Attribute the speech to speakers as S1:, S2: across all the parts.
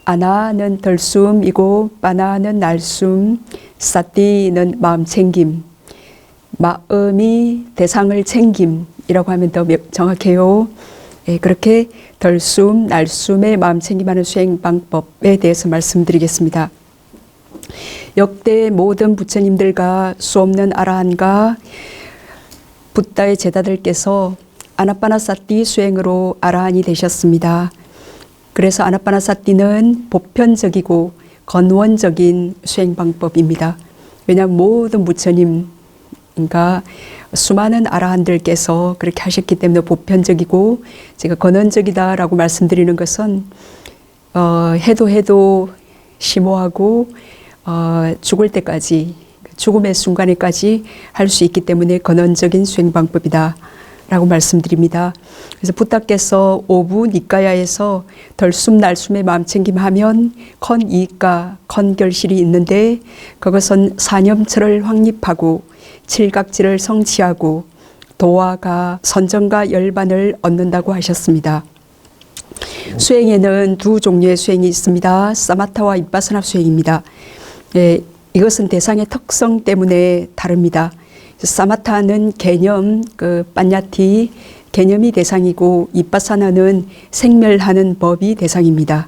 S1: 아나는 덜숨이고 빠나는 날숨, 사띠는 마음 챙김, 마음이 대상을 챙김이라고 하면 더 정확해요. 예, 그렇게 덜숨, 날숨의 마음 챙김하는 수행 방법에 대해서 말씀드리겠습니다. 역대 모든 부처님들과 수없는 아라한과 붓다의 제자들께서 아나빠나사띠 수행으로 아라한이 되셨습니다. 그래서 아나빠나사띠는 보편적이고 건원적인 수행 방법입니다. 왜냐하면 모든 부처님과 수많은 아라한들께서 그렇게 하셨기 때문에 보편적이고, 제가 건원적이다라고 말씀드리는 것은 해도 심오하고 죽을 때까지, 죽음의 순간에까지 할 수 있기 때문에 건원적인 수행 방법이다 라고 말씀드립니다. 그래서 부타께서 오부 니까야에서 덜숨 날숨의 마음 챙김하면 컨이까 컨결실이 있는데, 그것은 사념처를 확립하고 칠각지를 성취하고 도화가 선정과 열반을 얻는다고 하셨습니다. 수행에는 두 종류의 수행이 있습니다. 사마타와 윗바사나 수행입니다. 예, 이것은 대상의 특성 때문에 다릅니다. 사마타는 개념, 빠냐티, 개념이 대상이고, 윗바사나는 생멸하는 법이 대상입니다.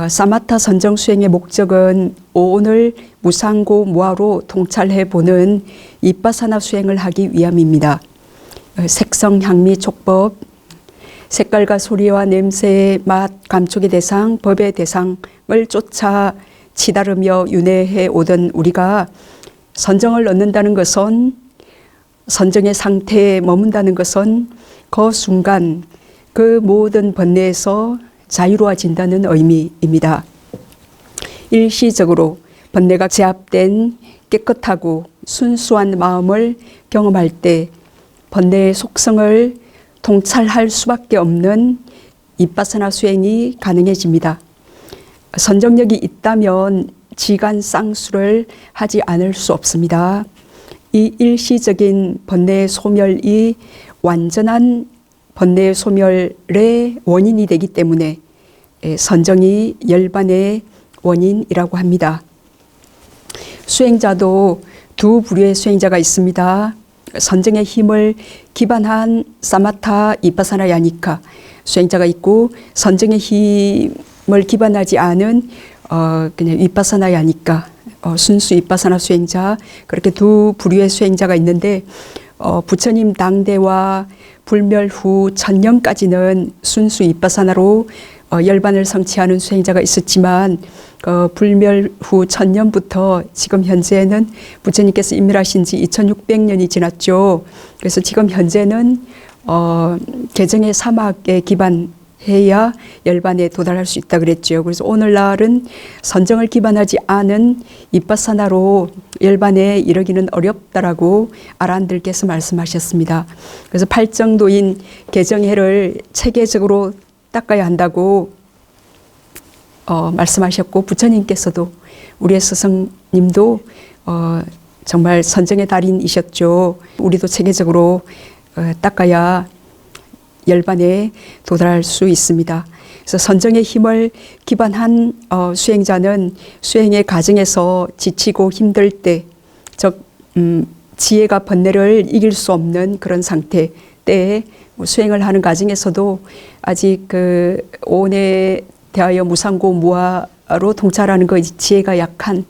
S1: 사마타 선정 수행의 목적은 오온을 무상고 무아로 통찰해 보는 윗바사나 수행을 하기 위함입니다. 색성, 향미, 촉법, 색깔과 소리와 냄새의 맛, 감촉의 대상, 법의 대상을 쫓아 치다르며 윤회해 오던 우리가 선정을 얻는다는 것은, 선정의 상태에 머문다는 것은 그 순간 그 모든 번뇌에서 자유로워진다는 의미입니다. 일시적으로 번뇌가 제압된 깨끗하고 순수한 마음을 경험할 때 번뇌의 속성을 통찰할 수밖에 없는 윗바사나 수행이 가능해집니다. 선정력이 있다면 지간 쌍수를 하지 않을 수 없습니다. 이 일시적인 번뇌의 소멸이 완전한 번뇌의 소멸의 원인이 되기 때문에 선정이 열반의 원인이라고 합니다. 수행자도 두 부류의 수행자가 있습니다. 선정의 힘을 기반한 사마타, 윗바사나, 야니카 수행자가 있고, 선정의 힘을 기반하지 않은 그냥 윗바사나, 야니카, 순수 윗바사나 수행자, 그렇게 두 부류의 수행자가 있는데, 부처님 당대와 불멸 후 1000년까지는 순수 윗바사나로 열반을 성취하는 수행자가 있었지만, 불멸 후 1000년부터 지금 현재는 부처님께서 인멸하신 지 2600년이 지났죠. 그래서 지금 현재는 개정의 사막에 기반해야 열반에 도달할 수 있다 그랬죠. 그래서 오늘날은 선정을 기반하지 않은 윗바사나로 열반에 이르기는 어렵다라고 아란들께서 말씀하셨습니다. 그래서 팔정도인 개정해를 체계적으로 닦아야 한다고 말씀하셨고, 부처님께서도, 우리의 스승님도 정말 선정의 달인이셨죠. 우리도 체계적으로 닦아야 열반에 도달할 수 있습니다. 그래서 선정의 힘을 기반한 수행자는 수행의 과정에서 지치고 힘들 때, 즉 지혜가 번뇌를 이길 수 없는 그런 상태 때에 수행을 하는 과정에서도 아직 오온에 대하여 무상고 무아로 통찰하는 그 지혜가 약한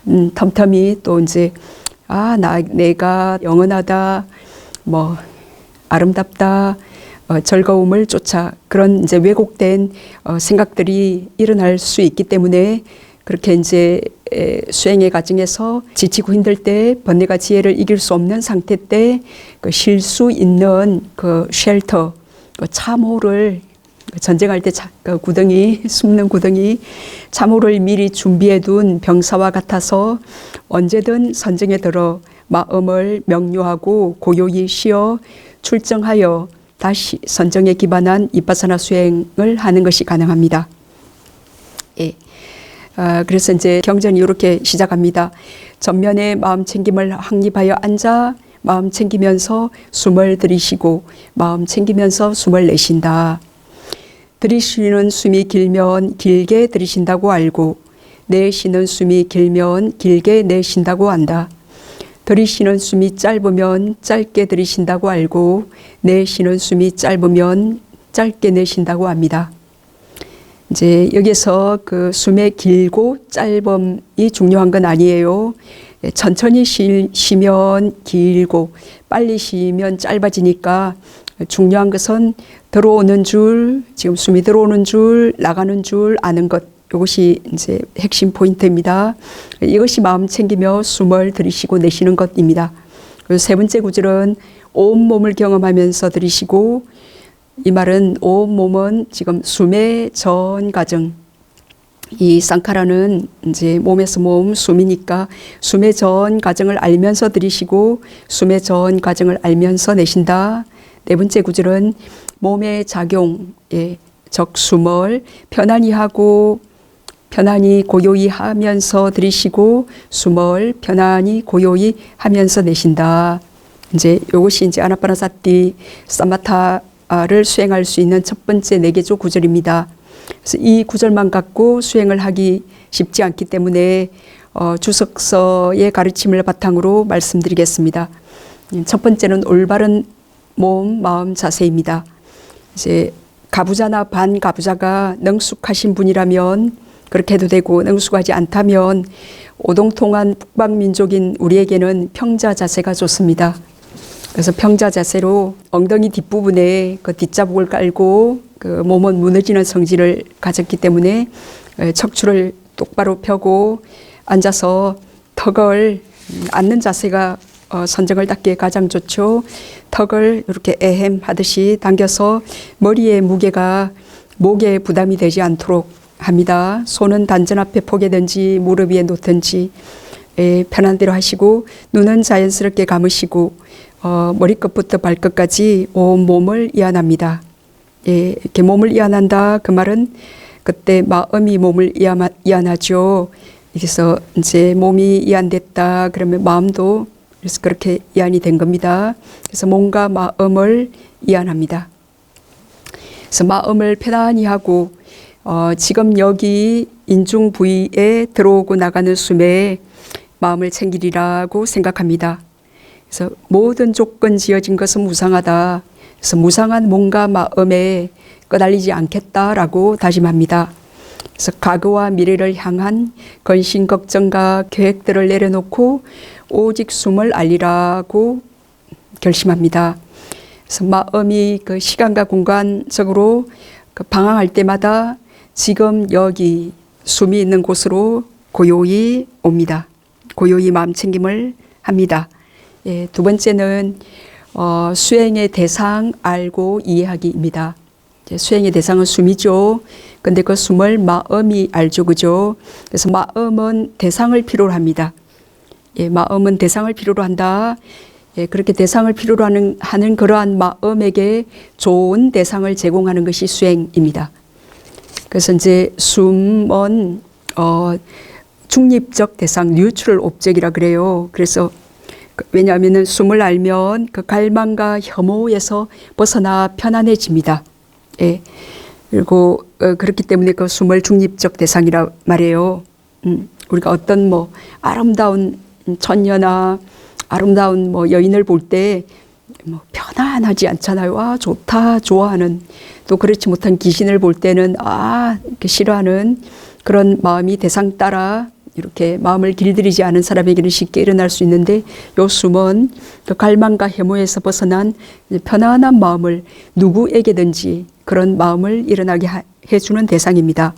S1: 텀텀이 또 이제 내가 영원하다, 뭐 아름답다, 즐거움을 쫓아, 그런 이제 왜곡된 생각들이 일어날 수 있기 때문에, 그렇게 이제 수행의 과정에서 지치고 힘들 때, 번뇌가 지혜를 이길 수 없는 상태 때 쉴 수 있는 그 쉘터, 참호를, 전쟁할 때 구덩이, 숨는 구덩이, 참호를 미리 준비해 둔 병사와 같아서 언제든 선정에 들어 마음을 명료하고 고요히 쉬어 출정하여 다시 선정에 기반한 윗바사나 수행을 하는 것이 가능합니다. 예. 그래서 이제 경전이 이렇게 시작합니다. 전면에 마음 챙김을 확립하여 앉아 마음 챙기면서 숨을 들이쉬고 마음 챙기면서 숨을 내쉰다. 들이쉬는 숨이 길면 길게 들이쉰다고 알고 내쉬는 숨이 길면 길게 내쉰다고 안다. 들이쉬는 숨이 짧으면 짧게 들이쉰다고 알고 내쉬는 숨이 짧으면 짧게 내쉰다고 합니다. 이제 여기서 그 숨의 길고 짧음이 중요한 건 아니에요. 천천히 쉬면 길고 빨리 쉬면 짧아지니까 중요한 것은 들어오는 줄, 지금 숨이 들어오는 줄, 나가는 줄 아는 것. 이것이 이제 핵심 포인트입니다. 이것이 마음 챙기며 숨을 들이쉬고 내쉬는 것입니다. 그리고 세 번째 구절은 온 몸을 경험하면서 들이쉬고, 이 말은 온 몸은 지금 숨의 전 과정. 이 쌍카라는 이제 몸에서 몸, 숨이니까 숨의 전 과정을 알면서 들이쉬고 숨의 전 과정을 알면서 내쉰다. 네 번째 구절은 몸의 작용, 적 숨을 편안히 하고 편안히 고요히 하면서 들이쉬고 숨을 편안히 고요히 하면서 내쉰다. 이제 이것이 이제 아나파나사티 사마타를 수행할 수 있는 첫 번째 4개조 구절입니다. 그래서 이 구절만 갖고 수행을 하기 쉽지 않기 때문에 주석서의 가르침을 바탕으로 말씀드리겠습니다. 첫 번째는 올바른 몸, 마음 자세입니다. 이제 가부자나 반가부자가 능숙하신 분이라면 그렇게 해도 되고, 능숙하지 않다면 오동통한 북방민족인 우리에게는 평자 자세가 좋습니다. 그래서 평자 자세로 엉덩이 뒷부분에 그 뒷자복을 깔고 그 몸은 무너지는 성질을 가졌기 때문에 척추를 똑바로 펴고 앉아서 턱을 앉는 자세가 선정을 닦기에 가장 좋죠. 턱을 이렇게 에헴하듯이 당겨서 머리의 무게가 목에 부담이 되지 않도록 합니다. 손은 단전 앞에 포개든지 무릎 위에 놓든지 편한 대로 하시고, 눈은 자연스럽게 감으시고 머리끝부터 발끝까지 온 몸을 이완합니다. 이렇게 몸을 이완한다. 그 말은 그때 마음이 몸을 이완하죠. 그래서 이제 몸이 이완됐다. 그러면 마음도 그래서 그렇게 이완이 된 겁니다. 그래서 몸과 마음을 이완합니다. 그래서 마음을 편안히 하고 지금 여기 인중 부위에 들어오고 나가는 숨에 마음을 챙기리라고 생각합니다. 그래서 모든 조건 지어진 것은 무상하다. 그래서 무상한 몸과 마음에 끄달리지 않겠다라고 다짐합니다. 그래서 과거와 미래를 향한 근심 걱정과 계획들을 내려놓고 오직 숨을 알리라고 결심합니다. 그래서 마음이 그 시간과 공간적으로 그 방황할 때마다 지금 여기 숨이 있는 곳으로 고요히 옵니다. 고요히 마음 챙김을 합니다. 두 번째는 수행의 대상 알고 이해하기입니다. 수행의 대상은 숨이죠. 근데 그 숨을 마음이 알죠, 그죠? 그래서 마음은 대상을 필요로 합니다. 마음은 대상을 필요로 한다. 그렇게 대상을 필요로 하는 그러한 마음에게 좋은 대상을 제공하는 것이 수행입니다. 그래서 이제 숨은 중립적 대상, 뉴트럴 옵젝이라 그래요. 그래서 왜냐하면 숨을 알면 그 갈망과 혐오에서 벗어나 편안해집니다. 그리고 그렇기 때문에 그 숨을 중립적 대상이라 말해요. 우리가 어떤 뭐 아름다운 처녀나 아름다운 뭐 여인을 볼 때 뭐 편안하지 않잖아요. 아, 좋다, 좋아하는. 또 그렇지 못한 귀신을 볼 때는 이렇게 싫어하는 그런 마음이 대상 따라 이렇게 마음을 길들이지 않은 사람에게는 쉽게 일어날 수 있는데, 요 숨은 그 갈망과 혐오에서 벗어난 편안한 마음을 누구에게든지 그런 마음을 일어나게 해주는 대상입니다.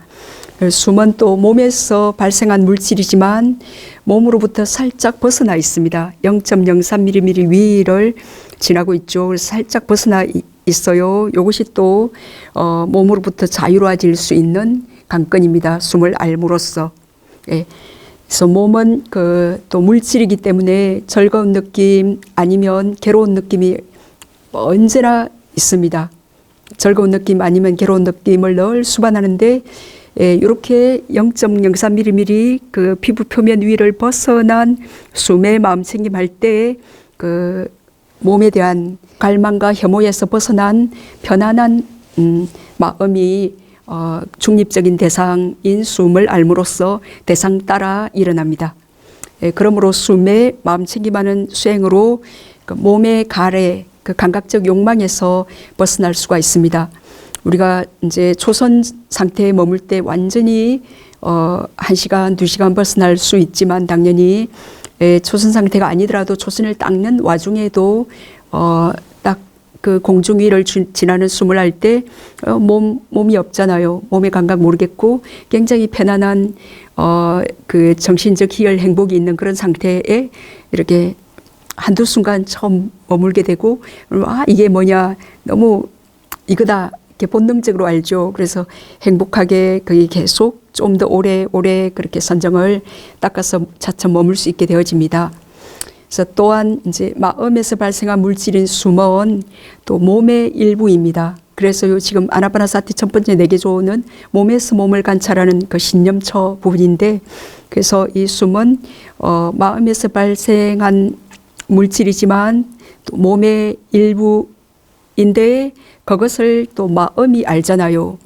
S1: 숨은 또 몸에서 발생한 물질이지만 몸으로부터 살짝 벗어나 있습니다. 0.03mm 위를 지나고 있죠. 그래서 살짝 벗어나 있어요. 이것이 또 몸으로부터 자유로워질 수 있는 관건입니다. 숨을 알므로써. 그래서 몸은 또 물질이기 때문에 즐거운 느낌 아니면 괴로운 느낌이 언제나 있습니다. 즐거운 느낌 아니면 괴로운 느낌을 늘 수반하는데, 이렇게 0.03mm 그 피부 표면 위를 벗어난 숨의 마음 챙김할 때 그 몸에 대한 갈망과 혐오에서 벗어난 편안한 마음이 중립적인 대상인 숨을 알므로써 대상 따라 일어납니다. 그러므로 숨에 마음 챙김하는 수행으로 그 몸의 가래, 그 감각적 욕망에서 벗어날 수가 있습니다. 우리가 이제 초선 상태에 머물 때 완전히 1시간, 2시간 벗어날 수 있지만 당연히 초선 상태가 아니더라도 초선을 닦는 와중에도 딱 그 공중 위를 지나는 숨을 할 때 몸이 없잖아요. 몸의 감각 모르겠고 굉장히 편안한 그 정신적 희열 행복이 있는 그런 상태에 이렇게 한두 순간 처음 머물게 되고 이게 뭐냐 너무 이거다 이렇게 본능적으로 알죠. 그래서 행복하게 거기 계속 좀 더 오래 그렇게 선정을 닦아서 차츰 머물 수 있게 되어집니다. 그래서 또한 이제 마음에서 발생한 물질인 숨은 또 몸의 일부입니다. 그래서 지금 아나파나사티 첫 번째 4개조는 몸에서 몸을 관찰하는 그 신념처 부분인데 그래서 이 숨은 마음에서 발생한 물질이지만 또 몸의 일부인데 그것을 또 마음이 알잖아요.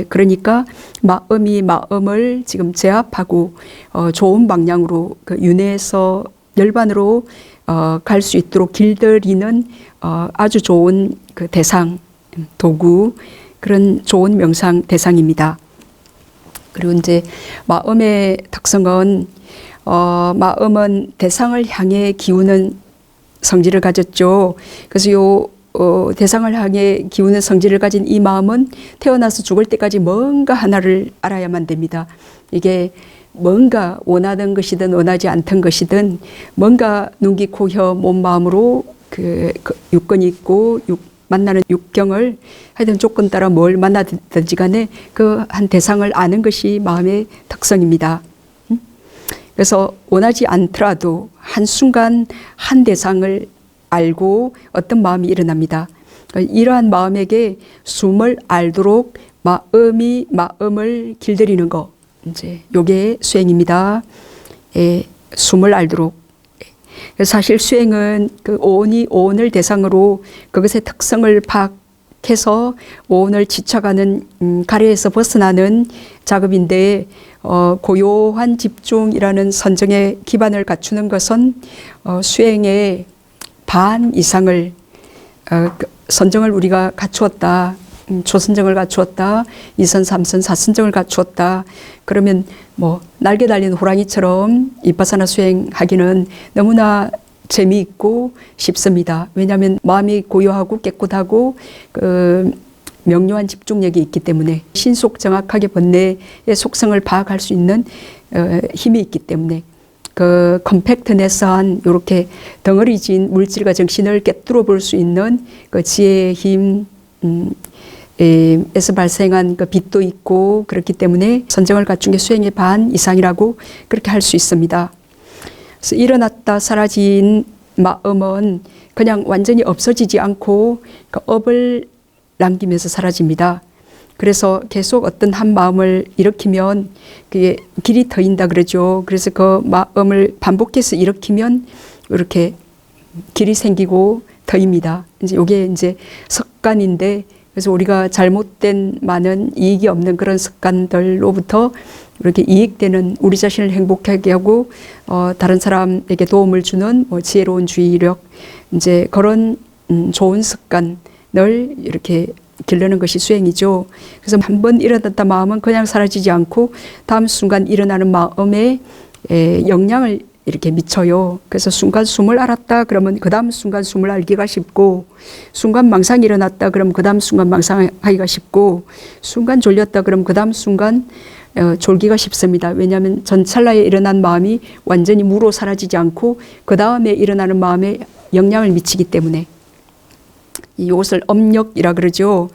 S1: 그러니까 마음이 마음을 지금 제압하고 좋은 방향으로 그 윤회에서 열반으로 갈 수 있도록 길들이는 아주 좋은 그 대상, 도구, 그런 좋은 명상 대상입니다. 그리고 이제 마음의 특성은 마음은 대상을 향해 기우는 성질을 가졌죠. 그래서 대상을 향해 기우는 성질을 가진 이 마음은 태어나서 죽을 때까지 뭔가 하나를 알아야만 됩니다. 이게 뭔가 원하던 것이든 원하지 않던 것이든 뭔가 눈, 귀, 코, 혀, 몸, 마음으로 그 육건이 있고 만나는 육경을 하여튼 조건 따라 뭘 만나든지 간에 그 한 대상을 아는 것이 마음의 특성입니다. 그래서 원하지 않더라도 한순간 한 대상을 알고 어떤 마음이 일어납니다. 이러한 마음에게 숨을 알도록 마음이 마음을 길들이는 거. 이제 요게 수행입니다. 숨을 알도록. 사실 수행은 그 오온이 오온을 대상으로 그것의 특성을 파악해서 오온을 지쳐가는 가래에서 벗어나는 작업인데 고요한 집중이라는 선정의 기반을 갖추는 것은 수행의 반 이상을 선정을 우리가 갖추었다. 초선정을 갖추었다. 2선, 3선, 4선정을 갖추었다. 그러면 뭐 날개 달린 호랑이처럼 이파사나 수행하기는 너무나 재미있고 쉽습니다. 왜냐하면 마음이 고요하고 깨끗하고 그 명료한 집중력이 있기 때문에 신속 정확하게 번뇌의 속성을 파악할 수 있는 힘이 있기 때문에 그 컴팩트네스한 이렇게 덩어리진 물질과 정신을 꿰뚫어 볼 수 있는 그 지혜의 힘 에서 발생한 그 빛도 있고 그렇기 때문에 선정을 갖춘 게 수행의 반 이상이라고 그렇게 할 수 있습니다. 그래서 일어났다 사라진 마음은 그냥 완전히 없어지지 않고 그 업을 남기면서 사라집니다. 그래서 계속 어떤 한 마음을 일으키면 그게 길이 터인다 그러죠. 그래서 그 마음을 반복해서 일으키면 이렇게 길이 생기고 터입니다. 이제 이게 이제 습관인데 그래서 우리가 잘못된 많은 이익이 없는 그런 습관들로부터 이렇게 이익되는 우리 자신을 행복하게 하고 다른 사람에게 도움을 주는 지혜로운 주의력 이제 그런 좋은 습관을 이렇게 기르는 것이 수행이죠. 그래서 한번 일어났다 마음은 그냥 사라지지 않고 다음 순간 일어나는 마음에 영향을 이렇게 미쳐요. 그래서 순간 숨을 알았다 그러면 그 다음 순간 숨을 알기가 쉽고 순간 망상이 일어났다 그러면 그 다음 순간 망상하기가 쉽고 순간 졸렸다 그러면 그 다음 순간 졸기가 쉽습니다. 왜냐하면 전찰나에 일어난 마음이 완전히 무로 사라지지 않고 그 다음에 일어나는 마음에 영향을 미치기 때문에 이것을 업력이라 그러죠.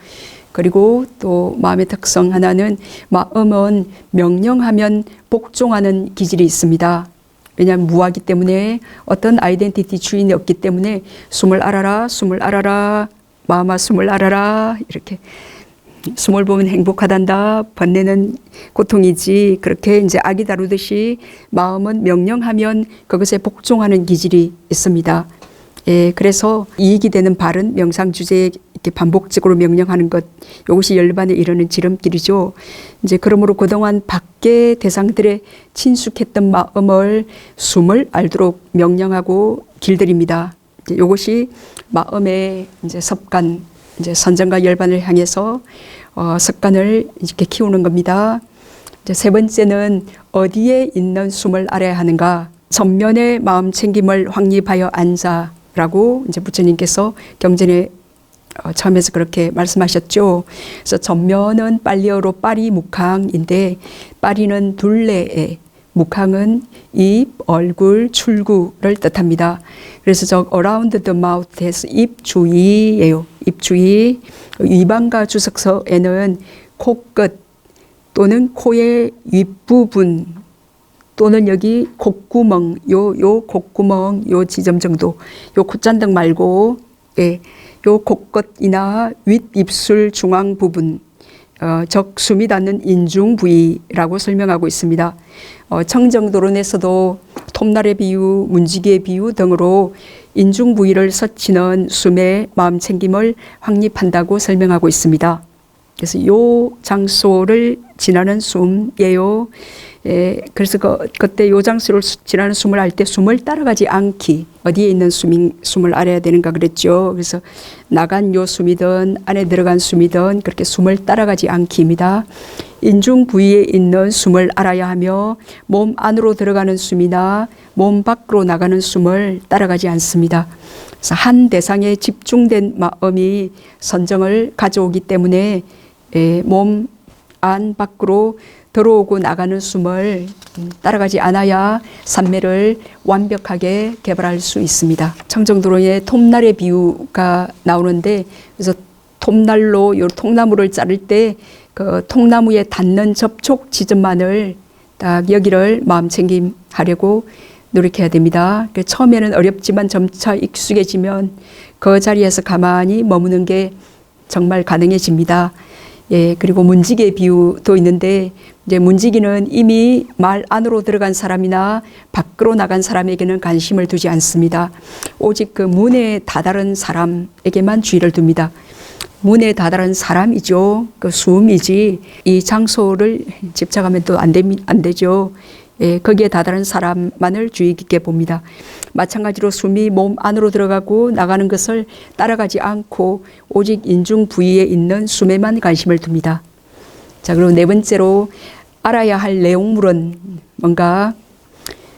S1: 그리고 또 마음의 특성 하나는 마음은 명령하면 복종하는 기질이 있습니다. 왜냐하면 무하기 때문에 어떤 아이덴티티 주인이 없기 때문에 숨을 알아라, 숨을 알아라, 마음아 숨을 알아라 이렇게 숨을 보면 행복하단다. 번뇌는 고통이지. 그렇게 이제 아기 다루듯이 마음은 명령하면 그것에 복종하는 기질이 있습니다. 그래서 이익이 되는 바른 명상 주제에 이렇게 반복적으로 명령하는 것, 이것이 열반에 이르는 지름길이죠. 이제 그러므로 그동안 밖의 대상들의 친숙했던 마음을 숨을 알도록 명령하고 길들입니다. 이것이 마음의 이제 습관, 이제 선정과 열반을 향해서 습관을 이렇게 키우는 겁니다. 이제 세 번째는 어디에 있는 숨을 알아야 하는가? 전면의 마음 챙김을 확립하여 앉아라고 이제 부처님께서 경전에 처음에서 그렇게 말씀하셨죠. 그래서 전면은 빨리어로 빠리 묵항인데 빠리는 둘레에 묵항은 입, 얼굴, 출구를 뜻합니다. 그래서 저 around the mouth에서 입 주위예요. 입 주위. 위반과 주석서에는 코끝 또는 코의 윗부분 또는 여기 콧구멍, 요 콧구멍, 요 지점 정도, 요 콧잔등 말고, 예, 요 코끝이나 윗입술 중앙 부분, 적 숨이 닿는 인중 부위라고 설명하고 있습니다. 청정도론에서도 톱날의 비유, 문지기의 비유 등으로 인중 부위를 서치는 숨의 마음 챙김을 확립한다고 설명하고 있습니다. 그래서 요 장소를 지나는 숨이에요. 예, 그래서 그때 요 장소를 지나는 숨을 알 때 숨을 따라가지 않기, 어디에 있는 숨을 알아야 되는가 그랬죠. 그래서 나간 요 숨이든 안에 들어간 숨이든 그렇게 숨을 따라가지 않기입니다. 인중 부위에 있는 숨을 알아야 하며 몸 안으로 들어가는 숨이나 몸 밖으로 나가는 숨을 따라가지 않습니다. 그래서 한 대상에 집중된 마음이 선정을 가져오기 때문에 몸 안 밖으로 들어오고 나가는 숨을 따라가지 않아야 삼매를 완벽하게 개발할 수 있습니다. 청정도로의 톱날의 비유가 나오는데, 그래서 톱날로 요 통나무를 자를 때 그 통나무에 닿는 접촉 지점만을 딱 여기를 마음 챙김하려고 노력해야 됩니다. 처음에는 어렵지만 점차 익숙해지면 그 자리에서 가만히 머무는 게 정말 가능해집니다. 예, 그리고 문지기의 비유도 있는데, 이제 문지기는 이미 말 안으로 들어간 사람이나 밖으로 나간 사람에게는 관심을 두지 않습니다. 오직 그 문에 다다른 사람에게만 주의를 둡니다. 문에 다다른 사람이죠. 그 숨이지 이 장소를 집착하면 또 안 되죠. 예, 거기에 다다른 사람만을 주의 깊게 봅니다. 마찬가지로 숨이 몸 안으로 들어가고 나가는 것을 따라가지 않고 오직 인중 부위에 있는 숨에만 관심을 둡니다. 자, 그리고 네 번째로 알아야 할 내용물은 뭔가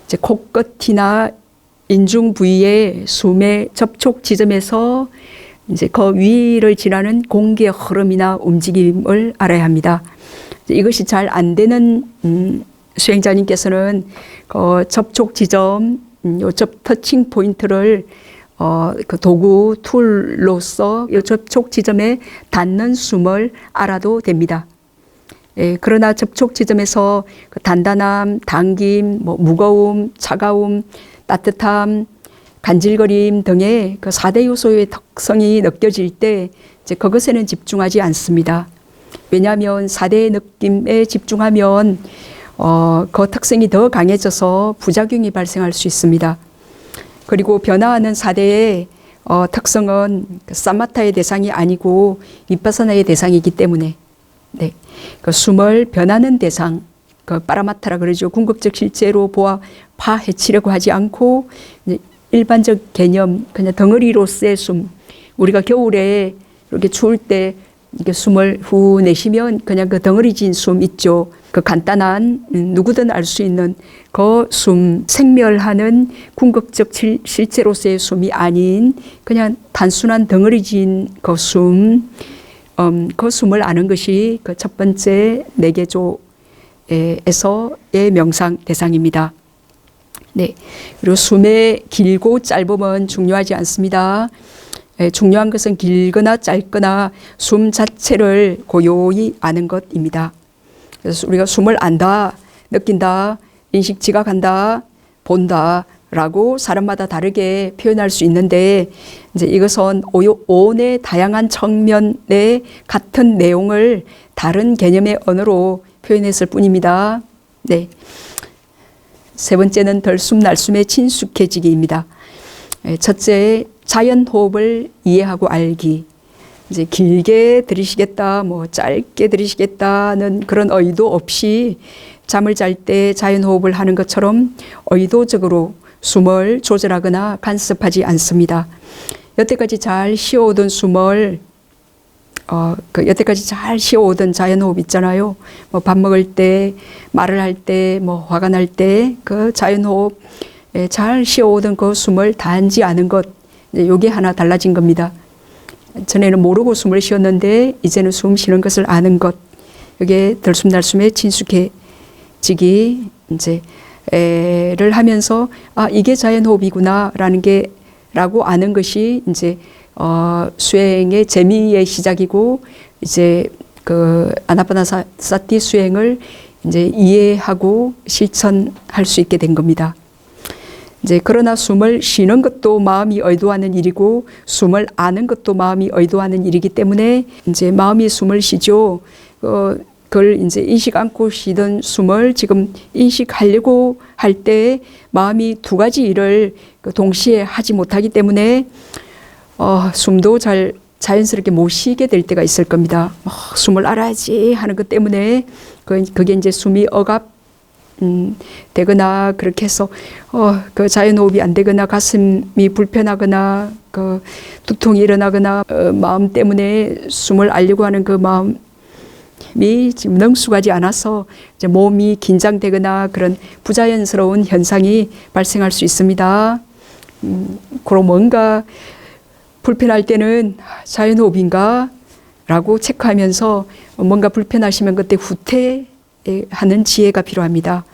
S1: 이제 코끝이나 인중 부위의 숨의 접촉 지점에서 이제 그 위를 지나는 공기의 흐름이나 움직임을 알아야 합니다. 이것이 잘 안 되는 수행자님께서는 그 접촉 지점, 요 터칭 포인트를 그 도구 툴로서 요 접촉 지점에 닿는 숨을 알아도 됩니다. 예, 그러나 접촉 지점에서 그 단단함, 당김, 무거움, 차가움, 따뜻함, 간질거림 등의 그 4대 요소의 특성이 느껴질 때 이제 그것에는 집중하지 않습니다. 왜냐하면 4대의 느낌에 집중하면 그 특성이 더 강해져서 부작용이 발생할 수 있습니다. 그리고 변화하는 4대의 특성은 사마타의 대상이 아니고 비파사나의 대상이기 때문에, 네, 그 숨을 변하는 대상, 그 파라마타라 그러죠. 궁극적 실제로 파헤치려고 하지 않고 일반적 개념, 그냥 덩어리로서의 숨. 우리가 겨울에 이렇게 추울 때 이렇게 숨을 후 내쉬면 그냥 그 덩어리진 숨 있죠. 그 간단한 누구든 알 수 있는 그 숨, 생멸하는 궁극적 실제로서의 숨이 아닌 그냥 단순한 덩어리진 그 숨, 그 숨을 아는 것이 그 첫 번째 네개조에서의 명상 대상입니다. 네. 그리고 숨의 길고 짧음은 중요하지 않습니다. 중요한 것은 길거나 짧거나 숨 자체를 고요히 아는 것입니다. 그래서 우리가 숨을 안다, 느낀다, 인식 지각한다, 본다 라고 사람마다 다르게 표현할 수 있는데, 이제 이것은 오온의 다양한 측면의 같은 내용을 다른 개념의 언어로 표현했을 뿐입니다. 네. 세 번째는 덜숨 날숨에 친숙해지기입니다. 첫째, 자연 호흡을 이해하고 알기. 이제 길게 들이쉬겠다, 뭐 짧게 들이쉬겠다는 그런 의도 없이 잠을 잘 때 자연호흡을 하는 것처럼 의도적으로 숨을 조절하거나 간섭하지 않습니다. 여태까지 잘 쉬어오던 숨을 여태까지 잘 쉬어오던 자연호흡 있잖아요. 뭐 밥 먹을 때, 말을 할 때, 뭐 화가 날 때 그 자연호흡 잘 쉬어오던 그 숨을 다하지 않은 것, 이게 하나 달라진 겁니다. 전에는 모르고 숨을 쉬었는데 이제는 숨 쉬는 것을 아는 것, 이게 들숨날숨에 친숙해지기 를 하면서 이게 자연호흡이구나라는 게 라고 아는 것이 이제 수행의 재미의 시작이고 이제 그 아나파나사티 수행을 이제 이해하고 실천할 수 있게 된 겁니다. 이제 그러나 숨을 쉬는 것도 마음이 의도하는 일이고 숨을 아는 것도 마음이 의도하는 일이기 때문에 이제 마음이 숨을 쉬죠. 그걸 이제 인식 않고 쉬던 숨을 지금 인식하려고 할 때 마음이 두 가지 일을 동시에 하지 못하기 때문에 숨도 잘 자연스럽게 못 쉬게 될 때가 있을 겁니다. 숨을 알아야지 하는 것 때문에 그게 이제 숨이 되거나 그렇게 해서 그 자연호흡이 안 되거나 가슴이 불편하거나 그 두통이 일어나거나 마음 때문에 숨을 알려고 하는 그 마음이 지금 능숙하지 않아서 이제 몸이 긴장되거나 그런 부자연스러운 현상이 발생할 수 있습니다. 그럼 뭔가 불편할 때는 자연호흡인가? 라고 체크하면서 뭔가 불편하시면 그때 후퇴하는 지혜가 필요합니다.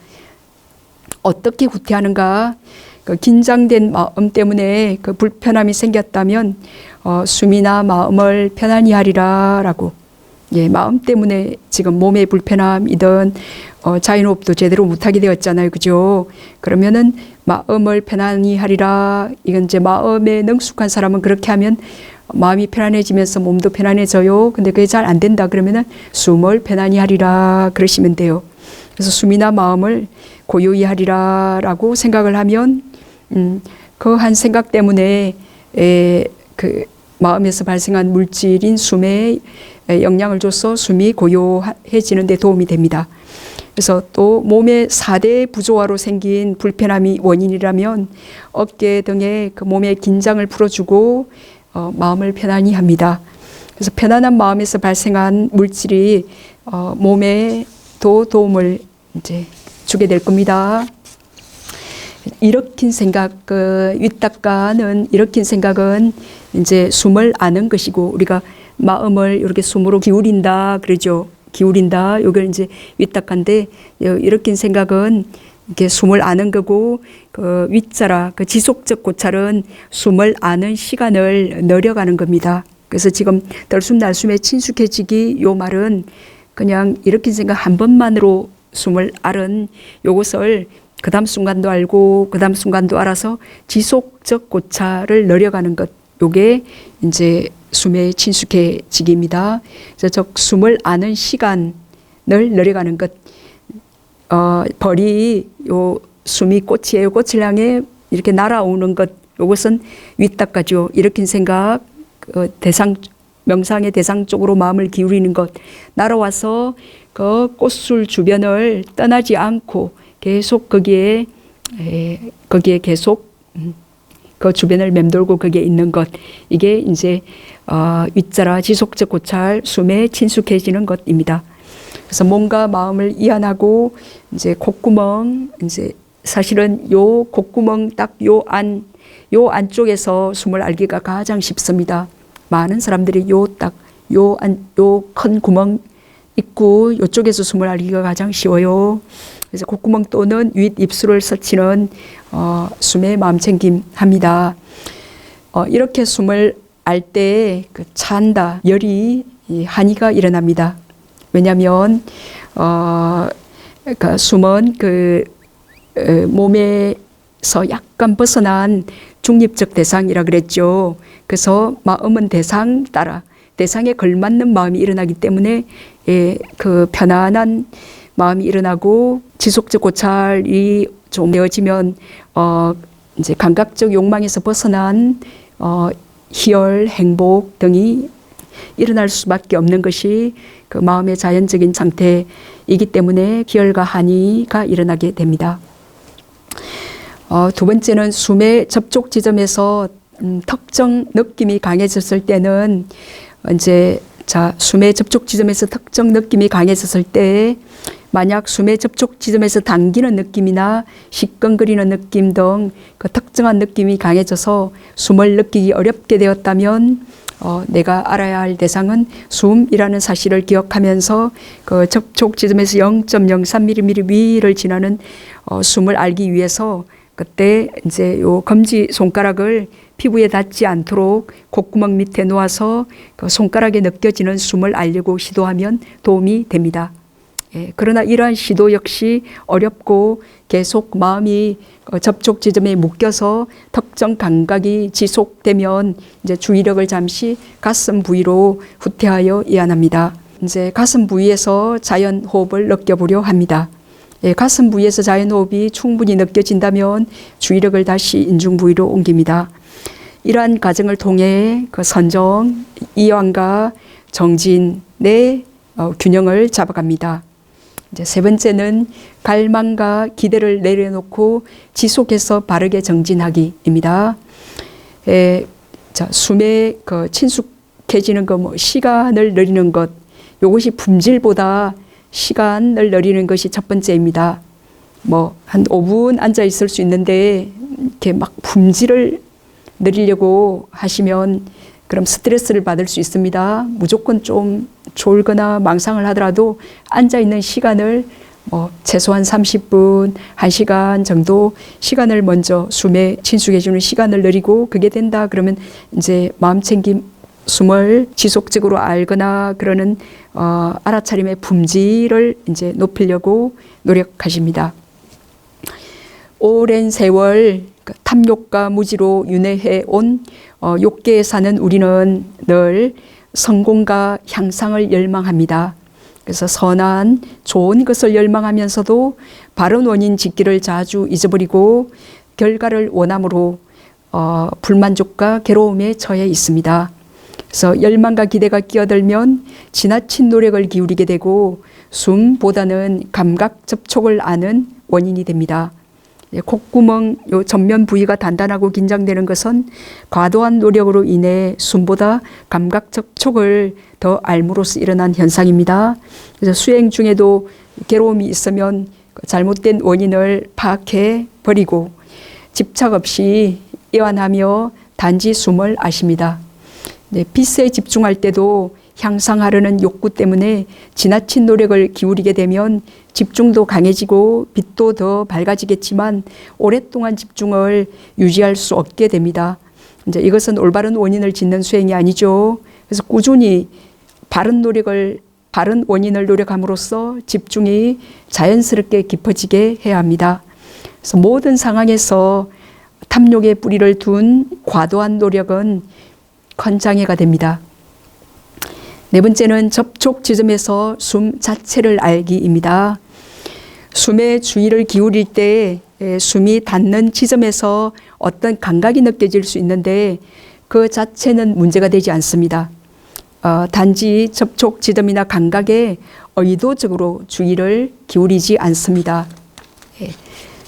S1: 어떻게 후퇴하는가? 그 긴장된 마음 때문에 그 불편함이 생겼다면 숨이나 마음을 편안히 하리라 라고, 마음 때문에 지금 몸의 불편함이든 자연호흡도 제대로 못하게 되었잖아요. 그죠? 그러면은 마음을 편안히 하리라. 이건 이제 마음에 능숙한 사람은 그렇게 하면 마음이 편안해지면서 몸도 편안해져요. 근데 그게 잘 안 된다 그러면은 숨을 편안히 하리라 그러시면 돼요. 그래서 숨이나 마음을 고요히 하리라 라고 생각을 하면 그 한 생각 때문에 그 마음에서 발생한 물질인 숨에 영향을 줘서 숨이 고요해지는 데 도움이 됩니다. 그래서 또 몸의 4대 부조화로 생긴 불편함이 원인이라면 어깨 등의 그 몸의 긴장을 풀어주고 마음을 편안히 합니다. 그래서 편안한 마음에서 발생한 물질이 몸에도 도움을 이제 주게 될 겁니다. 일으킨 생각, 윗닦아는 일으킨 생각은 이제 숨을 아는 것이고, 우리가 마음을 이렇게 숨으로 기울인다 그러죠. 기울인다. 이걸 이제 윗닦아인데, 일으킨 생각은 이렇게 숨을 아는 거고, 그 윗자라, 그 지속적 고찰은 숨을 아는 시간을 늘려가는 겁니다. 그래서 지금 들숨날숨에 친숙해지기 요 말은 그냥 일으킨 생각 한 번만으로 숨을 알은 요것을 그 다음 순간도 알고 그 다음 순간도 알아서 지속적 고찰을 늘려가는 것, 요게 이제 숨에 친숙해지기입니다. 그래서 숨을 아는 시간을 늘려가는 것, 벌이 요 숨이 꽃이에요. 꽃을 향해 이렇게 날아오는 것, 요것은 윗닦아죠. 일으킨 생각, 대상, 명상의 대상 쪽으로 마음을 기울이는 것, 날아와서 그 꽃술 주변을 떠나지 않고 계속 거기에 계속 그 주변을 맴돌고 거기에 있는 것, 이게 이제 윗자라 지속적 고찰, 숨에 친숙해지는 것입니다. 그래서 몸과 마음을 이완하고 이제 콧구멍, 이제 사실은 요 콧구멍 딱 요 안쪽에서 숨을 알기가 가장 쉽습니다. 많은 사람들이 요 큰 구멍 입구 요쪽에서 숨을 알기가 가장 쉬워요. 그래서 콧구멍 또는 윗 입술을 스치는 숨의 마음챙김 합니다. 이렇게 숨을 알 때 그 찬다, 열이, 한의가 일어납니다. 왜냐하면 그러니까 숨은 몸에서 약간 벗어난 중립적 대상이라 그랬죠. 그래서 마음은 대상 따라 대상에 걸맞는 마음이 일어나기 때문에 그 편안한 마음이 일어나고 지속적 고찰이 좀 되어지면 이제 감각적 욕망에서 벗어난 희열, 행복 등이 일어날 수밖에 없는 것이 그 마음의 자연적인 상태이기 때문에 기혈과 한의가 일어나게 됩니다. 두 번째는 숨의 접촉 지점에서 특정 느낌이 강해졌을 때는 이제 숨의 접촉 지점에서 특정 느낌이 강해졌을 때 만약 숨의 접촉 지점에서 당기는 느낌이나 시끈거리는 느낌 등 그 특정한 느낌이 강해져서 숨을 느끼기 어렵게 되었다면 내가 알아야 할 대상은 숨이라는 사실을 기억하면서 그 접촉 지점에서 0.03mm 위를 지나는 숨을 알기 위해서 그때 이제 요 검지 손가락을 피부에 닿지 않도록 콧구멍 밑에 놓아서 그 손가락에 느껴지는 숨을 알려고 시도하면 도움이 됩니다. 그러나 이러한 시도 역시 어렵고 계속 마음이 접촉 지점에 묶여서 특정 감각이 지속되면 이제 주의력을 잠시 가슴 부위로 후퇴하여 이완합니다. 이제 가슴 부위에서 자연 호흡을 느껴보려 합니다. 가슴 부위에서 자연 호흡이 충분히 느껴진다면 주의력을 다시 인중 부위로 옮깁니다. 이러한 과정을 통해 그 선정, 이완과 정진의 균형을 잡아갑니다. 이제 세 번째는 갈망과 기대를 내려놓고 지속해서 바르게 정진하기입니다. 숨에 그 친숙해지는 거, 시간을 느리는 것, 이것이 품질보다 시간을 느리는 것이 첫 번째입니다. 한 5분 앉아 있을 수 있는데 이렇게 막 품질을 느리려고 하시면 그럼 스트레스를 받을 수 있습니다. 무조건 좀 졸거나 망상을 하더라도 앉아 있는 시간을 최소한 30분, 1시간 정도 시간을 먼저 숨에 친숙해지는 시간을 느리고 그게 된다 그러면 이제 마음챙김 숨을 지속적으로 알거나 그러는 알아차림의 품질을 이제 높이려고 노력하십니다. 오랜 세월 탐욕과 무지로 윤회해 온 욕계에 사는 우리는 늘 성공과 향상을 열망합니다. 그래서 선한 좋은 것을 열망하면서도 바른 원인 짓기를 자주 잊어버리고 결과를 원함으로 불만족과 괴로움에 처해 있습니다. 그래서 열망과 기대가 끼어들면 지나친 노력을 기울이게 되고 숨보다는 감각 접촉을 아는 원인이 됩니다. 콧구멍 요 전면 부위가 단단하고 긴장되는 것은 과도한 노력으로 인해 숨보다 감각 접촉을 더 알므로써 일어난 현상입니다. 그래서 수행 중에도 괴로움이 있으면 잘못된 원인을 파악해 버리고 집착 없이 이완하며 단지 숨을 아십니다. 빛에 집중할 때도 향상하려는 욕구 때문에 지나친 노력을 기울이게 되면 집중도 강해지고 빛도 더 밝아지겠지만 오랫동안 집중을 유지할 수 없게 됩니다. 이제 이것은 올바른 원인을 짓는 수행이 아니죠. 그래서 꾸준히 바른 원인을 노력함으로써 집중이 자연스럽게 깊어지게 해야 합니다. 그래서 모든 상황에서 탐욕의 뿌리를 둔 과도한 노력은 큰 장애가 됩니다. 네 번째는 접촉 지점에서 숨 자체를 알기입니다. 숨에 주의를 기울일 때 숨이 닿는 지점에서 어떤 감각이 느껴질 수 있는데 그 자체는 문제가 되지 않습니다. 단지 접촉 지점이나 감각에 의도적으로 주의를 기울이지 않습니다.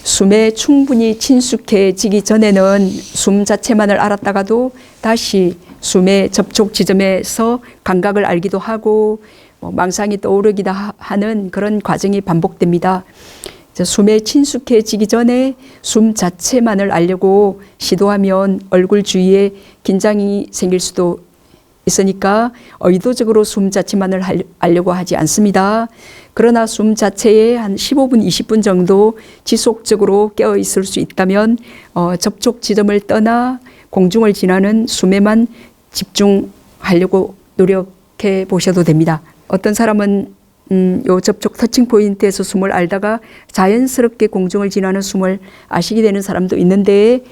S1: 숨에 충분히 친숙해지기 전에는 숨 자체만을 알았다가도 다시 숨의 접촉 지점에서 감각을 알기도 하고 망상이 떠오르기도 하는 그런 과정이 반복됩니다. 숨에 친숙해지기 전에 숨 자체만을 알려고 시도하면 얼굴 주위에 긴장이 생길 수도 있으니까 의도적으로 숨 자체만을 알려고 하지 않습니다. 그러나 숨 자체에 한 15분, 20분 정도 지속적으로 깨어 있을 수 있다면 접촉 지점을 떠나 공중을 지나는 숨에만 집중하려고 노력해 보셔도 됩니다. 어떤 사람은 요 접촉 터칭 포인트에서 숨을 알다가 자연스럽게 공중을 지나는 숨을 아시게 되는 사람도 있는데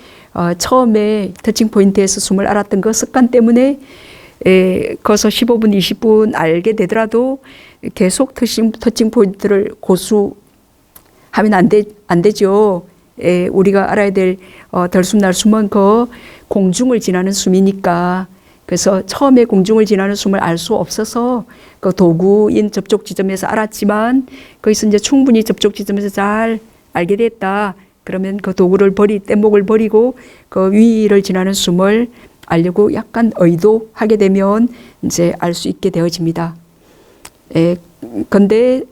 S1: 처음에 터칭 포인트에서 숨을 알았던 그 습관 때문에 거기서 15분, 20분 알게 되더라도 계속 터칭 포인트를 고수하면 안 되죠. 우리가 알아야 될 들숨 날숨은 그 공중을 지나는 숨이니까 그래서 처음에 공중을 지나는 숨을 알 수 없어서 그 도구인 접촉 지점에서 알았지만 거기서 이제 충분히 접촉 지점에서 잘 알게 됐다. 그러면 그 도구를 뗏목을 버리고 그 위를 지나는 숨을 알려고 약간 의도하게 되면 이제 알 수 있게 되어집니다. 근데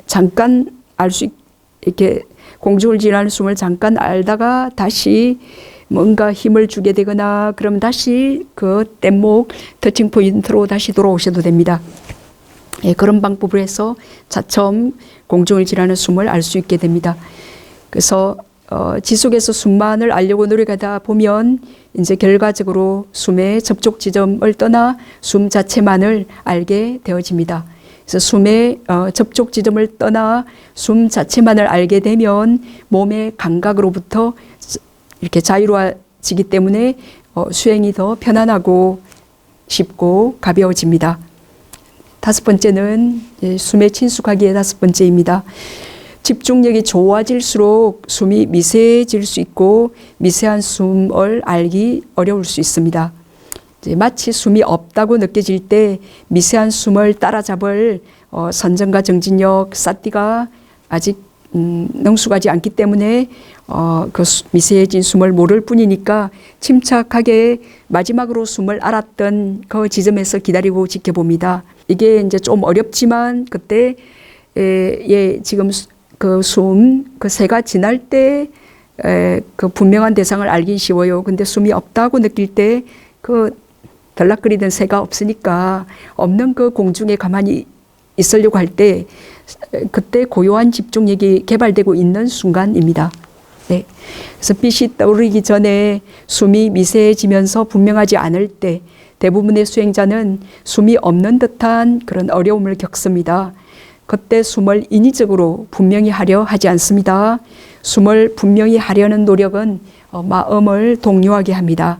S1: 잠깐 이렇게 공중을 지나는 숨을 잠깐 알다가 다시 뭔가 힘을 주게 되거나 그러면 다시 그 뗏목 터칭 포인트로 다시 돌아오셔도 됩니다. 그런 방법으로 해서 차츰 공중을 지나는 숨을 알 수 있게 됩니다. 그래서 지속해서 숨만을 알려고 노력하다 보면 이제 결과적으로 숨의 접촉 지점을 떠나 숨 자체만을 알게 되어집니다. 그래서 숨의 접촉 지점을 떠나 숨 자체만을 알게 되면 몸의 감각으로부터 이렇게 자유로워지기 때문에 수행이 더 편안하고 쉽고 가벼워집니다. 다섯 번째는 숨에 친숙하기의 다섯 번째입니다. 집중력이 좋아질수록 숨이 미세해질 수 있고 미세한 숨을 알기 어려울 수 있습니다. 마치 숨이 없다고 느껴질 때 미세한 숨을 따라잡을 선정과 정진력, 사띠가 아직 능숙하지 않기 때문에 그 미세해진 숨을 모를 뿐이니까 침착하게 마지막으로 숨을 알았던 그 지점에서 기다리고 지켜봅니다. 이게 이제 좀 어렵지만 그때 지금 그 숨, 그 새가 지날 때 그 분명한 대상을 알긴 쉬워요. 근데 숨이 없다고 느낄 때 그 들락거리던 새가 없으니까 없는 그 공중에 가만히 있으려고 할 때 그때 고요한 집중력이 개발되고 있는 순간입니다. 네. 그래서 빛이 떠오르기 전에 숨이 미세해지면서 분명하지 않을 때 대부분의 수행자는 숨이 없는 듯한 그런 어려움을 겪습니다. 그때 숨을 인위적으로 분명히 하려 하지 않습니다. 숨을 분명히 하려는 노력은 마음을 동요하게 합니다.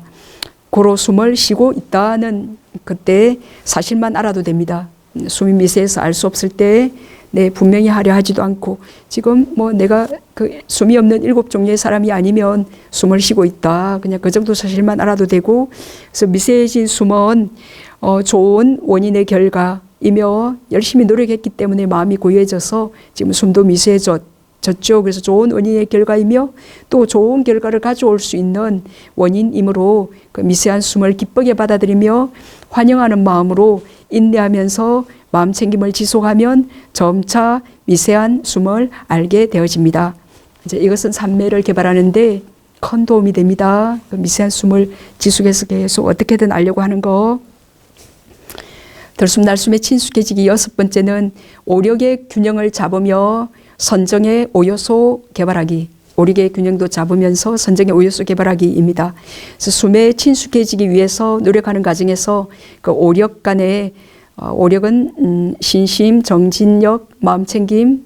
S1: 고로 숨을 쉬고 있다는 그때 사실만 알아도 됩니다. 숨이 미세해서 알 수 없을 때 분명히 하려 하지도 않고 지금 뭐 내가 그 숨이 없는 7종류의 사람이 아니면 숨을 쉬고 있다. 그냥 그 정도 사실만 알아도 되고 그래서 미세해진 숨은 좋은 원인의 결과이며 열심히 노력했기 때문에 마음이 고요해져서 지금 숨도 미세해졌죠. 그래서 좋은 원인의 결과이며 또 좋은 결과를 가져올 수 있는 원인이므로 그 미세한 숨을 기쁘게 받아들이며 환영하는 마음으로 인내하면서 마음 챙김을 지속하면 점차 미세한 숨을 알게 되어집니다. 이제 이것은 삼매를 개발하는데 큰 도움이 됩니다. 그 미세한 숨을 지속해서 계속 어떻게든 알려고 하는 거. 들숨날숨에 친숙해지기 여섯 번째는 오력의 균형을 잡으며 선정의 오요소 개발하기. 오력의 균형도 잡으면서 선정의 오요소 개발하기입니다. 그래서 숨에 친숙해지기 위해서 노력하는 과정에서 그 오력 간의 오력은 신심, 정진력, 마음챙김,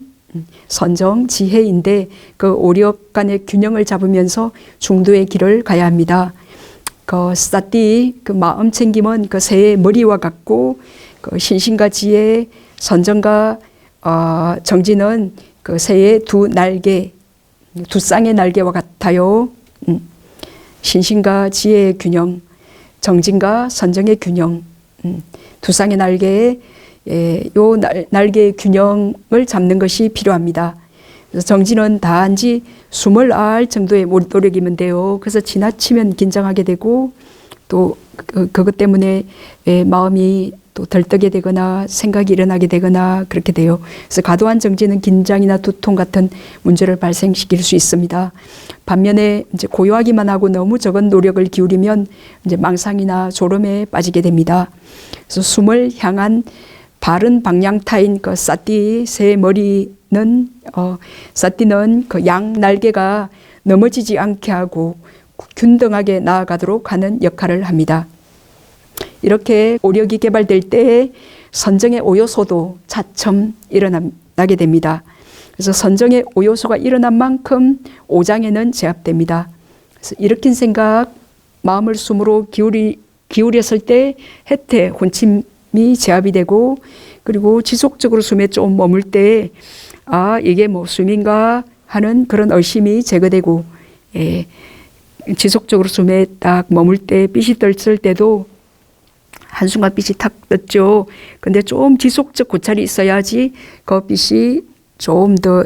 S1: 선정, 지혜인데 그 오력 간의 균형을 잡으면서 중도의 길을 가야 합니다. 그 사띠, 그 마음챙김은 그 새의 머리와 같고 그 신심과 지혜, 선정과 정진은 그 새의 두 날개, 두 쌍의 날개와 같아요. 신심과 지혜의 균형, 정진과 선정의 균형, 두 쌍의 날개에 요 날개의 균형을 잡는 것이 필요합니다. 그래서 정진은 단지 숨을 알 정도의 노력이면 돼요. 그래서 지나치면 긴장하게 되고 또 그것 때문에 마음이 또 들뜨게 되거나 생각이 일어나게 되거나 그렇게 돼요. 그래서 과도한 정진은 긴장이나 두통 같은 문제를 발생시킬 수 있습니다. 반면에 이제 고요하기만 하고 너무 적은 노력을 기울이면 이제 망상이나 졸음에 빠지게 됩니다. 그래서 숨을 향한 바른 방향타인 그 사띠 새 머리는 사띠는 그 양 날개가 넘어지지 않게 하고 균등하게 나아가도록 하는 역할을 합니다. 이렇게 오력이 개발될 때에 선정의 오요소도 차츰 일어나게 됩니다. 그래서 선정의 오요소가 일어난 만큼 오장에는 제압됩니다. 그래서 일으킨 생각, 마음을 숨으로 기울였을 때 해태, 혼침이 제압이 되고 그리고 지속적으로 숨에 좀 머물 때 이게 뭐 숨인가 하는 그런 의심이 제거되고 지속적으로 숨에 딱 머물 때 빛이 떴을 때도 한순간 빛이 탁 떴죠. 근데 좀 지속적 고찰이 있어야지 그 빛이 좀 더,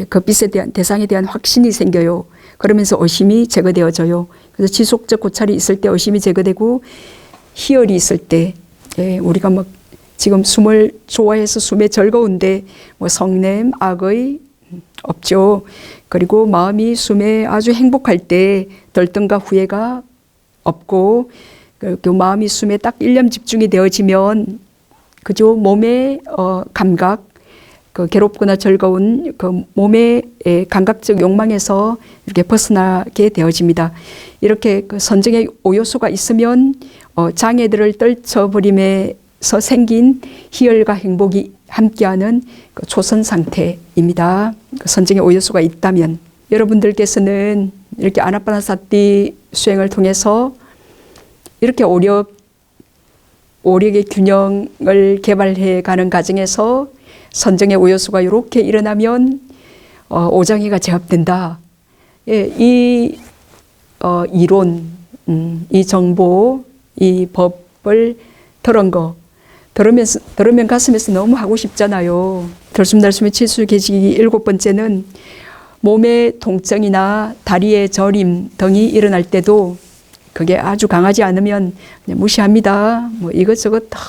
S1: 그 빛에 대한, 대상에 대한 확신이 생겨요. 그러면서 의심이 제거되어져요. 그래서 지속적 고찰이 있을 때 의심이 제거되고, 희열이 있을 때, 우리가 막 지금 숨을 좋아해서 숨에 즐거운데, 뭐 성냄, 악의 없죠. 그리고 마음이 숨에 아주 행복할 때 들뜸과 후회가 없고, 그 마음이 숨에 딱 일념 집중이 되어지면 그저 몸의 감각, 그 괴롭거나 즐거운 그 몸의 감각적 욕망에서 이렇게 벗어나게 되어집니다. 이렇게 그 선정의 5요소가 있으면 장애들을 떨쳐버림에서 생긴 희열과 행복이 함께하는 그 초선 상태입니다. 그 선정의 5요소가 있다면 여러분들께서는 이렇게 아나파나사티 수행을 통해서 이렇게 오력의 균형을 개발해 가는 과정에서 선정의 5요소가 이렇게 일어나면 오장애가 제압된다. 이 이론, 이 정보, 이 법을 들으면 가슴에서 너무 하고 싶잖아요. 들숨날숨의 칠수 계시기 7번째는 몸의 통증이나 다리의 저림 등이 일어날 때도 그게 아주 강하지 않으면 그냥 무시합니다. 뭐 이것저것 다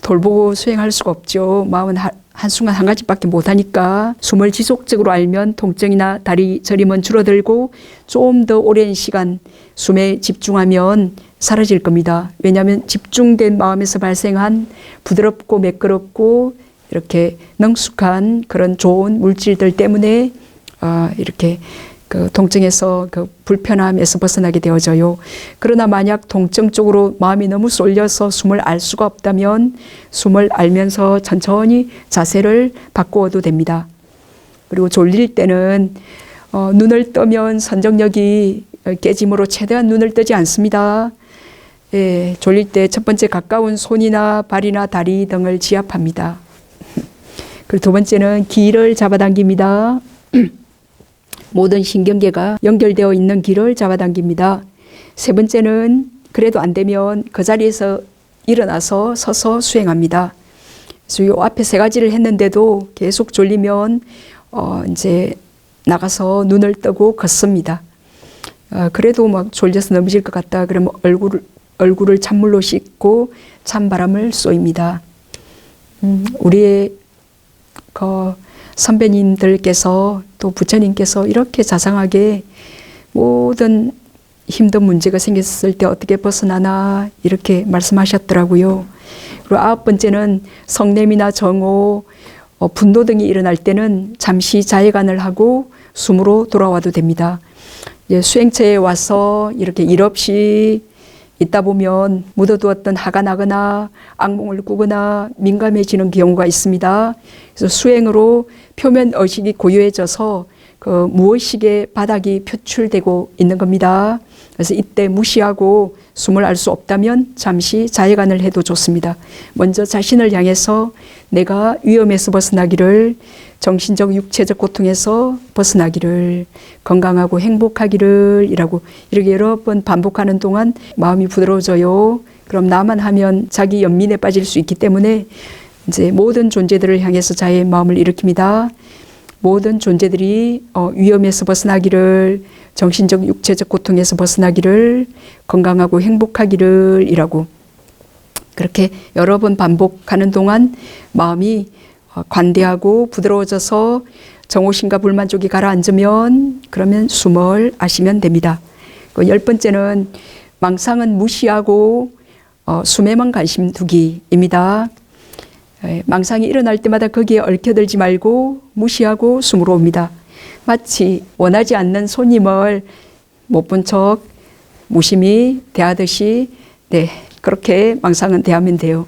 S1: 돌보고 수행할 수가 없죠. 마음은 한순간 한 가지밖에 못하니까 숨을 지속적으로 알면 통증이나 다리 저림은 줄어들고 좀 더 오랜 시간 숨에 집중하면 사라질 겁니다. 왜냐하면 집중된 마음에서 발생한 부드럽고 매끄럽고 이렇게 능숙한 그런 좋은 물질들 때문에 이렇게 그 통증에서 그 불편함에서 벗어나게 되어져요. 그러나 만약 통증 쪽으로 마음이 너무 쏠려서 숨을 알 수가 없다면 숨을 알면서 천천히 자세를 바꾸어도 됩니다. 그리고 졸릴 때는 눈을 뜨면 선정력이 깨짐으로 최대한 눈을 뜨지 않습니다. 졸릴 때 첫 번째 가까운 손이나 발이나 다리 등을 지압합니다. 그리고 두 번째는 기를 잡아당깁니다. 모든 신경계가 연결되어 있는 길을 잡아당깁니다. 세 번째는 그래도 안 되면 그 자리에서 일어나서 서서 수행합니다. 그래서 이 앞에 세 가지를 했는데도 계속 졸리면 이제 나가서 눈을 뜨고 걷습니다. 그래도 막 졸려서 넘어질 것 같다 그러면 얼굴을 찬물로 씻고 찬바람을 쏘입니다. 우리의 선배님들께서 또 부처님께서 이렇게 자상하게 모든 힘든 문제가 생겼을 때 어떻게 벗어나나 이렇게 말씀하셨더라고요. 그리고 9번째는 성냄이나 정오, 분노 등이 일어날 때는 잠시 자해관을 하고 숨으로 돌아와도 됩니다. 이제 수행처에 와서 이렇게 일 없이 있다 보면 묻어두었던 화가 나거나 악몽을 꾸거나 민감해지는 경우가 있습니다. 그래서 수행으로 표면 의식이 고요해져서 그 무의식의 바닥이 표출되고 있는 겁니다. 그래서 이때 무시하고 숨을 알 수 없다면 잠시 자해관을 해도 좋습니다. 먼저 자신을 향해서 내가 위험에서 벗어나기를, 정신적 육체적 고통에서 벗어나기를, 건강하고 행복하기를 이라고 이렇게 여러 번 반복하는 동안 마음이 부드러워져요. 그럼 나만 하면 자기 연민에 빠질 수 있기 때문에 이제 모든 존재들을 향해서 자의 마음을 일으킵니다. 모든 존재들이 위험에서 벗어나기를, 정신적 육체적 고통에서 벗어나기를, 건강하고 행복하기를 이라고 그렇게 여러 번 반복하는 동안 마음이 관대하고 부드러워져서 정오심과 불만족이 가라앉으면 그러면 숨을 아시면 됩니다. 10번째는 망상은 무시하고 숨에만 관심 두기입니다. 망상이 일어날 때마다 거기에 얽혀들지 말고 무시하고 숨으로 옵니다. 마치 원하지 않는 손님을 못 본 척 무심히 대하듯이 그렇게 망상은 대하면 돼요.